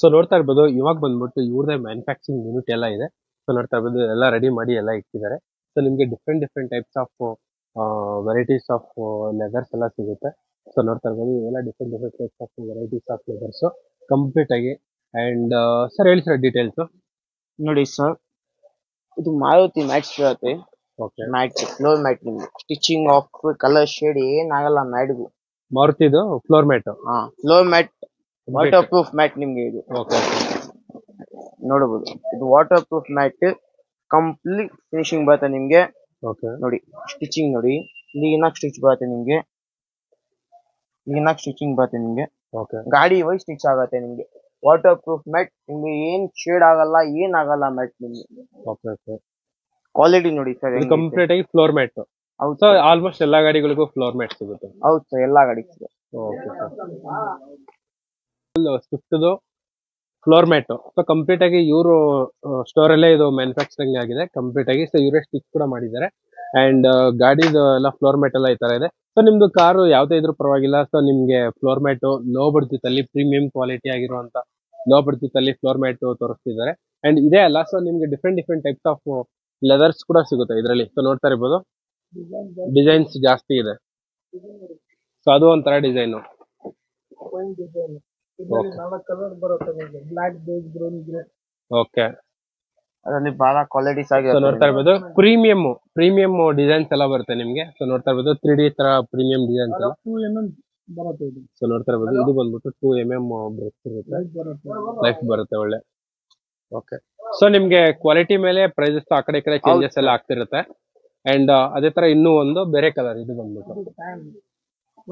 ಸೊ ನೋಡ್ತಾ ಇರ್ಬೋದು ಇವಾಗ ಬಂದ್ಬಿಟ್ಟು ಇವ್ರದೇ ಮ್ಯಾನುಫ್ಯಾಕ್ಚರಿಂಗ್ ಯೂನಿಟ್ ಎಲ್ಲ ಇದೆ. ಸೊ ನೋಡ್ತಾ ಇರ್ಬೋದು ಎಲ್ಲ ರೆಡಿ ಮಾಡಿ ಎಲ್ಲ ಇಟ್ಟಿದ್ದಾರೆ. ಸೊ ನಿಮ್ಗೆ different types of varieties of leathers ಎಲ್ಲ ಸಿಗುತ್ತೆ. ಸೊ ನೋಡ್ತಾ ಇರ್ಬೋದು ಇವೆಲ್ಲ different types of varieties of leathers complete ಆಗಿ. ಅಂಡ್ ಸರ್ ಹೇಳಿ ಸರ್ ಡೀಟೇಲ್ಸ್. ನೋಡಿ ಸರ್, ಇದು ಮಾರುತಿ ಮ್ಯಾಟ್ಸ್ ಇರುತ್ತೆ. ಓಕೆ. ಮ್ಯಾಟ್ ಫ್ಲೋರ್ ಮ್ಯಾಟ್ ನಿಮ್ಗೆ ಸ್ಟಿಚಿಂಗ್ ಆಫ್ ಕಲರ್ ಶೇಡ್ ಏನಾಗಲ್ಲ ಮ್ಯಾಟ್ಗೂ. ಮಾರುತಿದು floor mat. Floor mat waterproof mat ನಿಮ್ಗೆ ಇದು. ಓಕೆ. ನೋಡಬಹುದು ಇದು waterproof mat, complete finishing ಬರುತ್ತೆ ನಿಮ್ಗೆ. ಓಕೆ. ನೋಡಿ ಸ್ಟಿಚಿಂಗ್ ನೋಡಿ, ಕ್ಲೀನಾಗಿ ಸ್ಟಿಚ್ ಬರುತ್ತೆ ನಿಮ್ಗೆ. ಕ್ಲೀನಾಗಿ ಸ್ಟಿಚಿಂಗ್ ಬರುತ್ತೆ ನಿಮ್ಗೆ. ಓಕೆ. ಗಾಡಿ ವೈಸ್ ಸ್ಟಿಚ್ ಆಗುತ್ತೆ ನಿಮ್ಗೆ. ವಾಟರ್ ಪ್ರೂಫ್ ಮ್ಯಾಟ್ ನಿಮ್ಗೆ ಏನ್ ಶೇಡ್ ಆಗಲ್ಲ, ಏನಾಗಲ್ಲ ಮ್ಯಾಟ್ ನಿಮ್ಗೆ. Okay sir. ಕ್ವಾಲಿಟಿ ನೋಡಿ ಸರ್, ಕಂಪ್ಲೀಟ್ ಆಗಿ ಫ್ಲೋರ್ ಮ್ಯಾಟ್. ಹೌದು ಸೊ ಆಲ್ಮೋಸ್ಟ್ ಎಲ್ಲಾ ಗಾಡಿಗಳಿಗೂ ಫ್ಲೋರ್ ಮ್ಯಾಟ್ ಸಿಗುತ್ತೆ. ಹೌದು ಸರ್, ಎಲ್ಲಾ ಗಾಡಿ ಸಿಗುತ್ತೆ. Okay sir. ಸ್ವಿಫ್ಟ್ದು ಫ್ಲೋರ್ ಮ್ಯಾಟ್. ಸೊ ಕಂಪ್ಲೀಟ್ ಆಗಿ ಇವರು ಸ್ಟೋರ್ ಅಲ್ಲೇ ಇದು ಮ್ಯಾನುಫ್ಯಾಕ್ಚರಿಂಗ್ ಆಗಿದೆ ಕಂಪ್ಲೀಟ್ ಆಗಿ. ಸೊ ಇವರೇ ಸ್ಟಿಚ್ ಕೂಡ ಮಾಡಿದ್ದಾರೆ. ಅಂಡ್ ಗಾಡಿದು ಎಲ್ಲ ಫ್ಲೋರ್ ಮ್ಯಾಟ್ ಎಲ್ಲ ಈ ತರ ಇದೆ. ಸೊ ನಿಮ್ದು ಕಾರು ಯಾವ್ದೇ ಇದ್ರೂ ಪರವಾಗಿಲ್ಲ. ಸೊ ನಿಮ್ಗೆ ಫ್ಲೋರ್ ಮ್ಯಾಟ್ ಲೋ ಬಡ್ಜೆಟ್ ಅಲ್ಲಿ ಪ್ರೀಮಿಯಂ ಕ್ವಾಲಿಟಿ ಆಗಿರುವಂತ ಲೋ ಬಡ್ಜೆಟ್ ಅಲ್ಲಿ ಫ್ಲೋರ್ ಮ್ಯಾಟ್ ತೋರಿಸ್ತಿದ್ದಾರೆ. ಅಂಡ್ ಇದೇ ಅಲ್ಲ, ಸೊ ನಿಮ್ಗೆ ಡಿಫ್ರೆಂಟ್ ಟೈಪ್ಸ್ ಆಫ್ ಲೆದರ್ಸ್ ಕೂಡ ಸಿಗುತ್ತೆ ಇದರಲ್ಲಿ. ಸೊ ನೋಡ್ತಾ ಇರ್ಬೋದು ಡಿಸೈನ್ಸ್ ಜಾಸ್ತಿ ಇದೆ. ಸೊ ಅದು ಒಂಥರ ಡಿಸೈನು. ಓಕೆ. ಅದರಲ್ಲಿ ಬಹಳ ಕ್ವಾಲಿಟೀಸ್ ಆಗಿ ನೋಡ್ತಾ ಇರ್ಬೋದು ಪ್ರೀಮಿಯಂ ಡಿಸೈನ್ಸ್ ಎಲ್ಲ ಬರುತ್ತೆ ನಿಮ್ಗೆ. ಸೊ ನೋಡ್ತಾ ಇರ್ಬೋದು 3D ತರ ಪ್ರೀಮಿಯಂ ಡಿಸೈನ್ಸ್ ಎಲ್ಲ. ಸೊ ನೋಡ್ತಾ ಇರ್ಬೋದು ಇದು ಬಂದ್ಬಿಟ್ಟು 2mm ಲೈಫ್ ಬರುತ್ತೆ ಒಳ್ಳೆ. ಓಕೆ. ಸೊ ನಿಮ್ಗೆ ಕ್ವಾಲಿಟಿ ಮೇಲೆ ಪ್ರೈಸಸ್ ಆ ಕಡೆ ಈ ಕಡೆ ಚೇಂಜಸ್ ಎಲ್ಲ ಆಗ್ತಿರುತ್ತೆ. ಅಂಡ್ ಅದೇ ತರ ಇನ್ನೂ ಒಂದು ಬೇರೆ ಕಲರ್ ಇದು ಬಂದ್ಬಿಟ್ಟು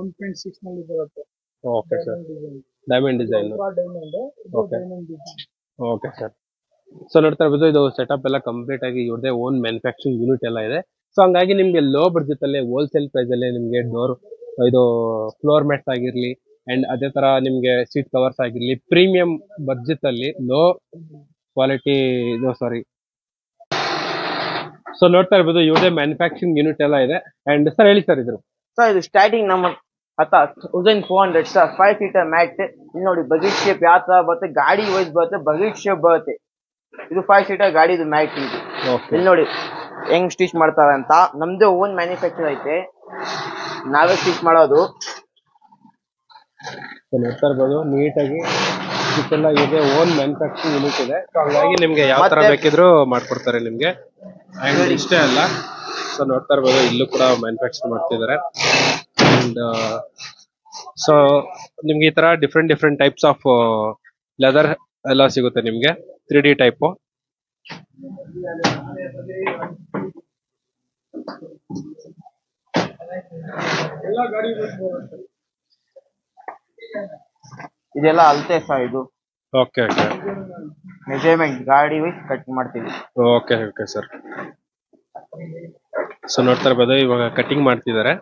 1.6 ನಲ್ಲಿ ಬರುತ್ತೆ. Okay sir. Diamond design. Okay sir. So ನೋಡ್ತಾ ಇರ್ಬೋದು ಇದು ಸೆಟಪ್ ಎಲ್ಲ ಕಂಪ್ಲೀಟ್ ಆಗಿ ಇವ್ರದೇ ಓನ್ ಮ್ಯಾನುಫ್ಯಾಕ್ಚರಿಂಗ್ ಯೂನಿಟ್ ಎಲ್ಲ ಇದೆ. ಸೊ ಹಂಗಾಗಿ ನಿಮ್ಗೆ ಲೋ ಬಡ್ಜೆಟ್ ಅಲ್ಲಿ ಹೋಲ್ಸೇಲ್ ಪ್ರೈಸ್ ಅಲ್ಲಿ ನಿಮ್ಗೆ ಡೋರ್ ಇದು ಫ್ಲೋರ್ ಮ್ಯಾಟ್ಸ್ ಆಗಿರ್ಲಿ ಅಂಡ್ ಅದೇ ತರ ನಿಮ್ಗೆ ಸೀಟ್ ಕವರ್ಸ್ ಆಗಿರ್ಲಿ ಪ್ರೀಮಿಯಂ ಬಡ್ಜೆಟ್ ಅಲ್ಲಿ ಲೋ ಕ್ವಾಲಿಟಿ ಇದು ಸಾರಿ. ಸೊ ನೋಡ್ತಾ ಇರ್ಬೋದು ಇವ್ರದೇ ಮ್ಯಾನುಫ್ಯಾಕ್ಚರಿಂಗ್ ಯೂನಿಟ್ ಎಲ್ಲ ಇದೆ. ಅಂಡ್ ಸರ್ ಹೇಳಿ ಸರ್ ಇದ್ರು. ಸರ್ ಇದು ಸ್ಟಾರ್ಟಿಂಗ್ ನಮ್ಮ 1400 ಸರ್ 5 ಸೀಟರ್ ಮ್ಯಾಟ್. ಇಲ್ಲಿ ನೋಡಿ ಬಕೆಟ್ ಶೇಪ್ ಯಾವ ತರ ಬರುತ್ತೆ, ಗಾಡಿ ವೈಸ್ ಬರುತ್ತೆ, ಬಕೆಟ್ ಶೇಪ್ ಬರುತ್ತೆ. ಇದು 5 ಸೀಟರ್ ಗಾಡಿದು ಮ್ಯಾಟ್ ಇದು. ಇಲ್ಲಿ ನೋಡಿ ಹೆಂಗ್ ಸ್ಟಿಚ್ ಮಾಡ್ತಾರೆ ಅಂತ. ನಮ್ದೇ ಓನ್ ಮ್ಯಾನುಫ್ಯಾಕ್ಚರ್ ಐತೆ. ನಾವೇ ಸ್ಟಿಚ್ ಮಾಡೋದು. ನೋಡ್ತಾ ಇರ್ಬೋದು ನೀಟಾಗಿ ಇದೆಲ್ಲ ಇದೆ, ಓನ್ ಮ್ಯಾನುಫ್ಯಾಕ್ಚರಿಂಗ್ ಯೂನಿಟ್ ಇದೆ. ಸೊ ಹಂಗಾಗಿ ನಿಮ್ಗೆ ಯಾವ ತರ ಬೇಕಿದ್ರು ಮಾಡ್ಕೊಡ್ತಾರೆ ನಿಮ್ಗೆ. ಅಂಡ್ ಇಷ್ಟೇ ಅಲ್ಲ, ಸೊ ನೋಡ್ತಾ ಇರ್ಬೋದು ಇಲ್ಲೂ ಕೂಡ ಮ್ಯಾನುಫ್ಯಾಕ್ಚರ್ ಮಾಡ್ತಿದ್ದಾರೆ. ಅಂಡ್ ಸೊ ನಿಮ್ಗೆ ಈ ತರ ಡಿಫ್ರೆಂಟ್ ಟೈಪ್ಸ್ ಆಫ್ ಲೆದರ್ ಎಲ್ಲ ಸಿಗುತ್ತೆ ನಿಮ್ಗೆ, 3D ಟೈಪ್. ಎಲ್ಲ ಗಾಡಿ ಇದೆಲ್ಲ ಅಳತೆ ಸರ್, ಇದು ಓಕೆ ಓಕೆ ಮೆಜರ್ಮೆಂಟ್ ಗಾಡಿ ವೈಸ್ ಕಟ್ ಮಾಡ್ತೀವಿ. Okay okay sir. ಸೊ ನೋಡ್ತಾ ಇರ್ಬೋದು ಇವಾಗ ಕಟಿಂಗ್ ಮಾಡ್ತಿದ್ದಾರೆ.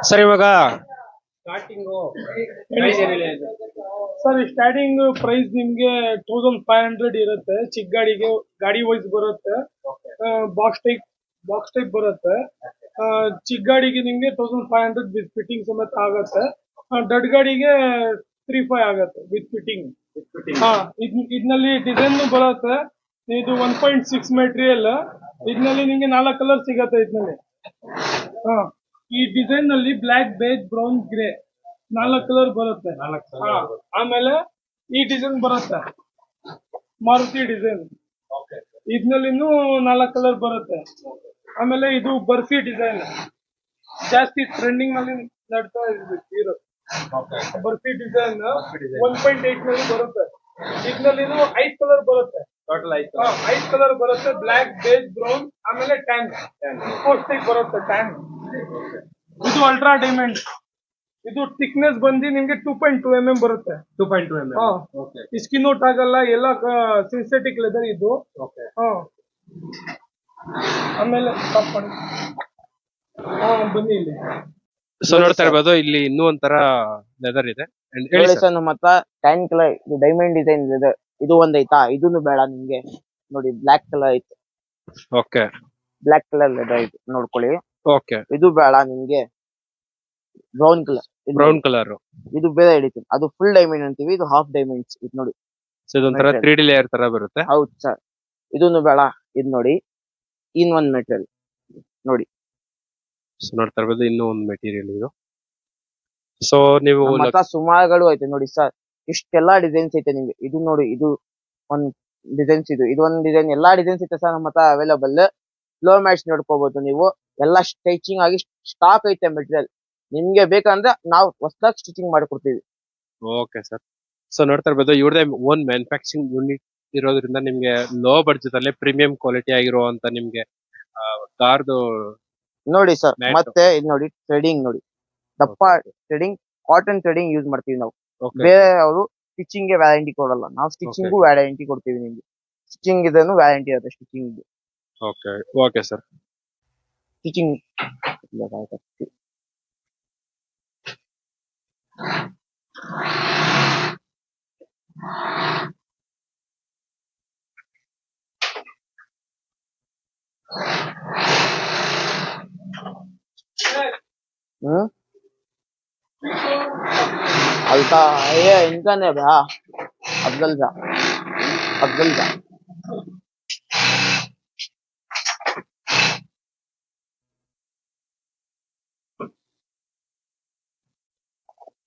ಸರ್ ಇವಾಗ ಸ್ಟಾರ್ಟಿಂಗು ಸರ್ ಸ್ಟಾರ್ಟಿಂಗ್ ಪ್ರೈಸ್ ನಿಮ್ಗೆ 1500 ಇರುತ್ತೆ. ಚಿಕ್ಕ ಗಾಡಿಗೆ ಗಾಡಿ ವೈಸ್ ಬರುತ್ತೆ, ಬಾಕ್ಸ್ ಟೈಪ್ ಬರುತ್ತೆ. ಚಿಕ್ಕ ಗಾಡಿಗೆ ನಿಮ್ಗೆ 1500 ವಿತ್ ಫಿಟ್ಟಿಂಗ್ ಸಮೇತ ಆಗುತ್ತೆ. ದೊಡ್ಡ ಗಾಡಿಗೆ 3500 ಆಗುತ್ತೆ ವಿತ್ ಫಿಟ್ಟಿಂಗ್. ಇದ್ನಲ್ಲಿ ಡಿಸೈನ್ ಬರುತ್ತೆ. ಇದು 1.6 ಮೆಟೀರಿಯಲ್. ಇದ್ನಲ್ಲಿ ನಿಮ್ಗೆ 4 ಕಲರ್ ಸಿಗತ್ತೆ ಇದ್ನಲ್ಲಿ. ಈ ಡಿಸೈನ್ ನಲ್ಲಿ black, beige, brown, grey 4 colour ಬರುತ್ತೆ. ಆಮೇಲೆ ಈ ಡಿಸೈನ್ ಬರುತ್ತೆ, ಮಾರುತಿ ಡಿಸೈನ್. ಇದ್ನಲ್ಲಿನೂ 4 ಕಲರ್ ಬರುತ್ತೆ. ಆಮೇಲೆ ಇದು ಬರ್ಫಿ ಡಿಸೈನ್, ಜಾಸ್ತಿ ಟ್ರೆಂಡಿಂಗ್ ನಲ್ಲಿ ನಡ್ತಾ ಇರೋದು ಬರ್ಫಿ ಡಿಸೈನ್. 1.8 ನಲ್ಲಿ ಬರುತ್ತೆ. ಇದ್ನಲ್ಲಿನೂ 5 ಕಲರ್ ಬರುತ್ತೆ. ಟೋಟಲ್ 5 ಕಲರ್ ಬರುತ್ತೆ, ಬ್ಲಾಕ್, ಬೇಜ್, ಬ್ರೌನ್, ಆಮೇಲೆ ಟ್ಯಾನ್ ಬರುತ್ತೆ. ಟ್ಯಾನ್ ಇದು ಅಲ್ಟ್ರಾ ಡೈಮಂಡ್. ಇದು ಥಿಕ್ನೆಸ್ ಬಂದು ನಿಮ್ಗೆ 2.2 mm ಬರುತ್ತೆ. 2.2 mm. ಸ್ಕಿನ್ ಔಟ್ ಆಗಲ್ಲ, ಎಲ್ಲ ಸಿಂಥೆಟಿಕ್ ಲೆದರ್ ಇದು. ಆಮೇಲೆ ಬನ್ನಿ ಇಲ್ಲಿ. ಸೊ ನೋಡ್ತಾ ಇರ್ಬೋದು ಇಲ್ಲಿ ಇನ್ನೂ ಒಂಥರ ಲೆದರ್ ಇದೆ. ಸರ್ ನಮ್ಮ ಹತ್ರ ಟ್ಯಾನ್ ಕಲರ್, ಇದು ಡೈಮಂಡ್ ಡಿಸೈನ್ ಇದೆ. ಇದು ಒಂದೈತಾ, ಇದನ್ನು ಬೇಡ ನಿಮ್ಗೆ ನೋಡಿ, ಬ್ಲಾಕ್ ಕಲರ್ ಐತೆ. ಓಕೆ, ಬ್ಲಾಕ್ ಕಲರ್ ಲೆದರ್ ಇದು ನೋಡ್ಕೊಳ್ಳಿ. ಓಕೆ, ಇದು ಬೇಡ ನಿಮ್ಗೆ, ಬ್ರೌನ್ ಕಲರ್. ಇದು ಬೇರೆ ಹಿಡಿತೀನಿ, ಅದು ಫುಲ್ ಡೈಮಂಡ್ ಅಂತೀವಿ, ಇದು ಹಾಫ್ ಡೈಮಂಡ್ಸ್. ಇದು ನೋಡಿ, ಸೊ ಇದೊಂಥರ 3D ಲೇಯರ್ ತರ ಬರುತ್ತೆ. ಹೌದು ಸರ್. ಇದನ್ನು ಬೇಡ, ಇದು ನೋಡಿ, ಇನ್ ಒಂದ್ ಮೆಟೀರಿಯಲ್ ನೋಡಿ. ಸೊ ನೋಡ್ತಾ ಇರ್ಬೋದು ಇನ್ನೂ ಒಂದು ಮೆಟೀರಿಯಲ್ ಇದು. ಸೊ ನೀವು ಸುಮಾರುಗಳು ಐತೆ ನೋಡಿ ಸರ್, ಇಷ್ಟೆಲ್ಲಾ ಡಿಸೈನ್ಸ್ ಐತೆ ನಿಮ್ಗೆ. ಇದು ನೋಡಿ, ಇದು ಒಂದ್ ಡಿಸೈನ್ಸ್, ಇದು ಒಂದ್ ಡಿಸೈನ್. ಎಲ್ಲಾ ಡಿಸೈನ್ಸ್ ಐತೆ ಸರ್ ನಮ್ಮ ಹತ್ರ ಅವೈಲೇಬಲ್. ಫ್ಲೋರ್ ಮ್ಯಾಟ್ಸ್ ನೋಡ್ಕೋಬಹುದು ನೀವು. ಎಲ್ಲಾ ಸ್ಟಿಚಿಂಗ್ ಆಗಿ ಸ್ಟಾಕ್ ಐತೆ ಮೆಟೀರಿಯಲ್. ನಿಮ್ಗೆ ಬೇಕಂದ್ರೆ ನಾವು ಹೊಸದಾಗಿ ಸ್ಟಿಚಿಂಗ್ ಮಾಡ್ಕೊಡ್ತೀವಿ. Okay sir. ಸೊ ನೋಡ್ತಾ ಇರ್ಬೋದು ಇವ್ರದೇ ಓನ್ ಮ್ಯಾನುಫ್ಯಾಕ್ಚರಿಂಗ್ ಯೂನಿಟ್ ಇರೋದ್ರಿಂದ ನಿಮ್ಗೆ ಲೋ ಬಡ್ಜೆಟ್ ಅಲ್ಲೇ ಪ್ರೀಮಿಯಂ ಕ್ವಾಲಿಟಿ ಆಗಿರುವಂತ ನಿಮ್ಗೆ ಕಾರ್ದು ನೋಡಿ ಸರ್. ಮತ್ತೆ ಇದು ನೋಡಿ, ಥ್ರೆಡಿಂಗ್ ನೋಡಿ, ದಪ್ಪ ಥ್ರೆಡಿಂಗ್, ಕಾಟನ್ ಥ್ರೆಡಿಂಗ್ ಯೂಸ್ ಮಾಡ್ತೀವಿ ನಾವು. ಬೇರೆ ಅವರು ಸ್ಟಿಚಿಂಗ್ ಗೆ ವ್ಯಾರಂಟಿ ಕೊಡಲ್ಲ, ನಾವು ಸ್ಟಿಚಿಂಗ್ ವ್ಯಾರಂಟಿ ಕೊಡ್ತೀವಿ ನಿಮ್ಗೆ. ಸ್ಟಿಚಿಂಗ್ ಇದನ್ನು ವ್ಯಾರಂಟಿ ಇರುತ್ತೆ stitching. Okay okay sir. Stitching अल्ता ये इनका नहीं भैया, अफजल जा।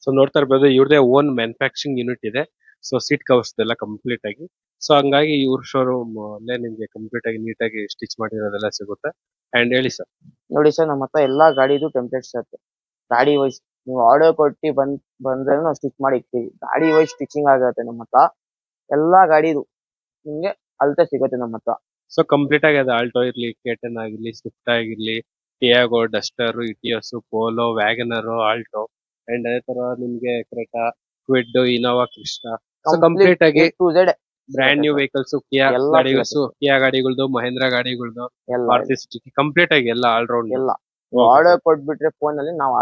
ಸೊ ನೋಡ್ತಾ ಇರ್ಬೋದು ಇವ್ರದೇ ಓನ್ ಮ್ಯಾನುಫ್ಯಾಕ್ಚರಿಂಗ್ ಯೂನಿಟ್ ಇದೆ. ಸೊ ಸೀಟ್ ಕವರ್ಸ್ ಎಲ್ಲ ಕಂಪ್ಲೀಟ್ ಆಗಿ. ಸೊ ಹಂಗಾಗಿ ಇವ್ರ ಶೋರೂಮ್ ಅಲ್ಲೇ ನಿಮ್ಗೆ ಕಂಪ್ಲೀಟ್ ಆಗಿ ನೀಟಾಗಿ ಸ್ಟಿಚ್ ಮಾಡಿರೋದೆಲ್ಲ ಸಿಗುತ್ತೆ. ಅಂಡ್ ಹೇಳಿ ಸರ್. ನೋಡಿ ಸರ್, ನಮ್ಮ ಹತ್ರ ಎಲ್ಲಾ ಗಾಡಿದು ಟೆಂಪ್ಲೇಟ್ಸ್ ಇರುತ್ತೆ. ಗಾಡಿ ವೈಸ್ ನೀವು ಆರ್ಡರ್ ಕೊಟ್ಟು ಬಂದ್ರೆ ನಾವು ಸ್ಟಿಚ್ ಮಾಡಿ ಇಕ್ತೀವಿ. ಗಾಡಿ ವೈಸ್ ಸ್ಟಿಚಿಂಗ್ ಆಗುತ್ತೆ ನಮ್ಮ ಹತ್ರ. ಎಲ್ಲಾ ಗಾಡಿದು ನಿಮ್ಗೆ ಅಳತೆ ಸಿಗುತ್ತೆ ನಮ್ಮ ಹತ್ರ. ಸೊ ಕಂಪ್ಲೀಟ್ ಆಗಿ ಅದು ಆಲ್ಟೋ ಇರ್ಲಿ, ಕೇಟನ್ ಆಗಿರ್ಲಿ, ಸ್ವಿಫ್ಟ್ ಆಗಿರ್ಲಿ, Tiago, Duster, Etios, Polo, WagonR, Alto, and ಅದೇ ತರ ನಿಮ್ಗೆ Creta, Kwid, Innova, Crysta, complete ಆಗಿ ಬ್ರ್ಯಾಂಡ್ ನ್ಯೂ ವೆಹಿಕಲ್ಸ್, ಕಿಯಾ ಗಾಡಿಗಳದು, ಮಹೇಂದ್ರ ಗಾಡಿಗಳದು, ಕಂಪ್ಲೀಟ್ ಆಗಿ ಎಲ್ಲ ಆಲ್ರೌಂಡ್. ಎಲ್ಲ ಆರ್ಡರ್ ಕೊಟ್ಬಿಟ್ರೆ ಫೋನ್ ಅಲ್ಲಿ ನಾವು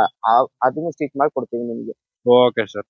ಅದನ್ನು ಸ್ಟಿಚ್ ಮಾಡಿ ಕೊಡ್ತೀವಿ ನಿಮ್ಗೆ. Okay sir.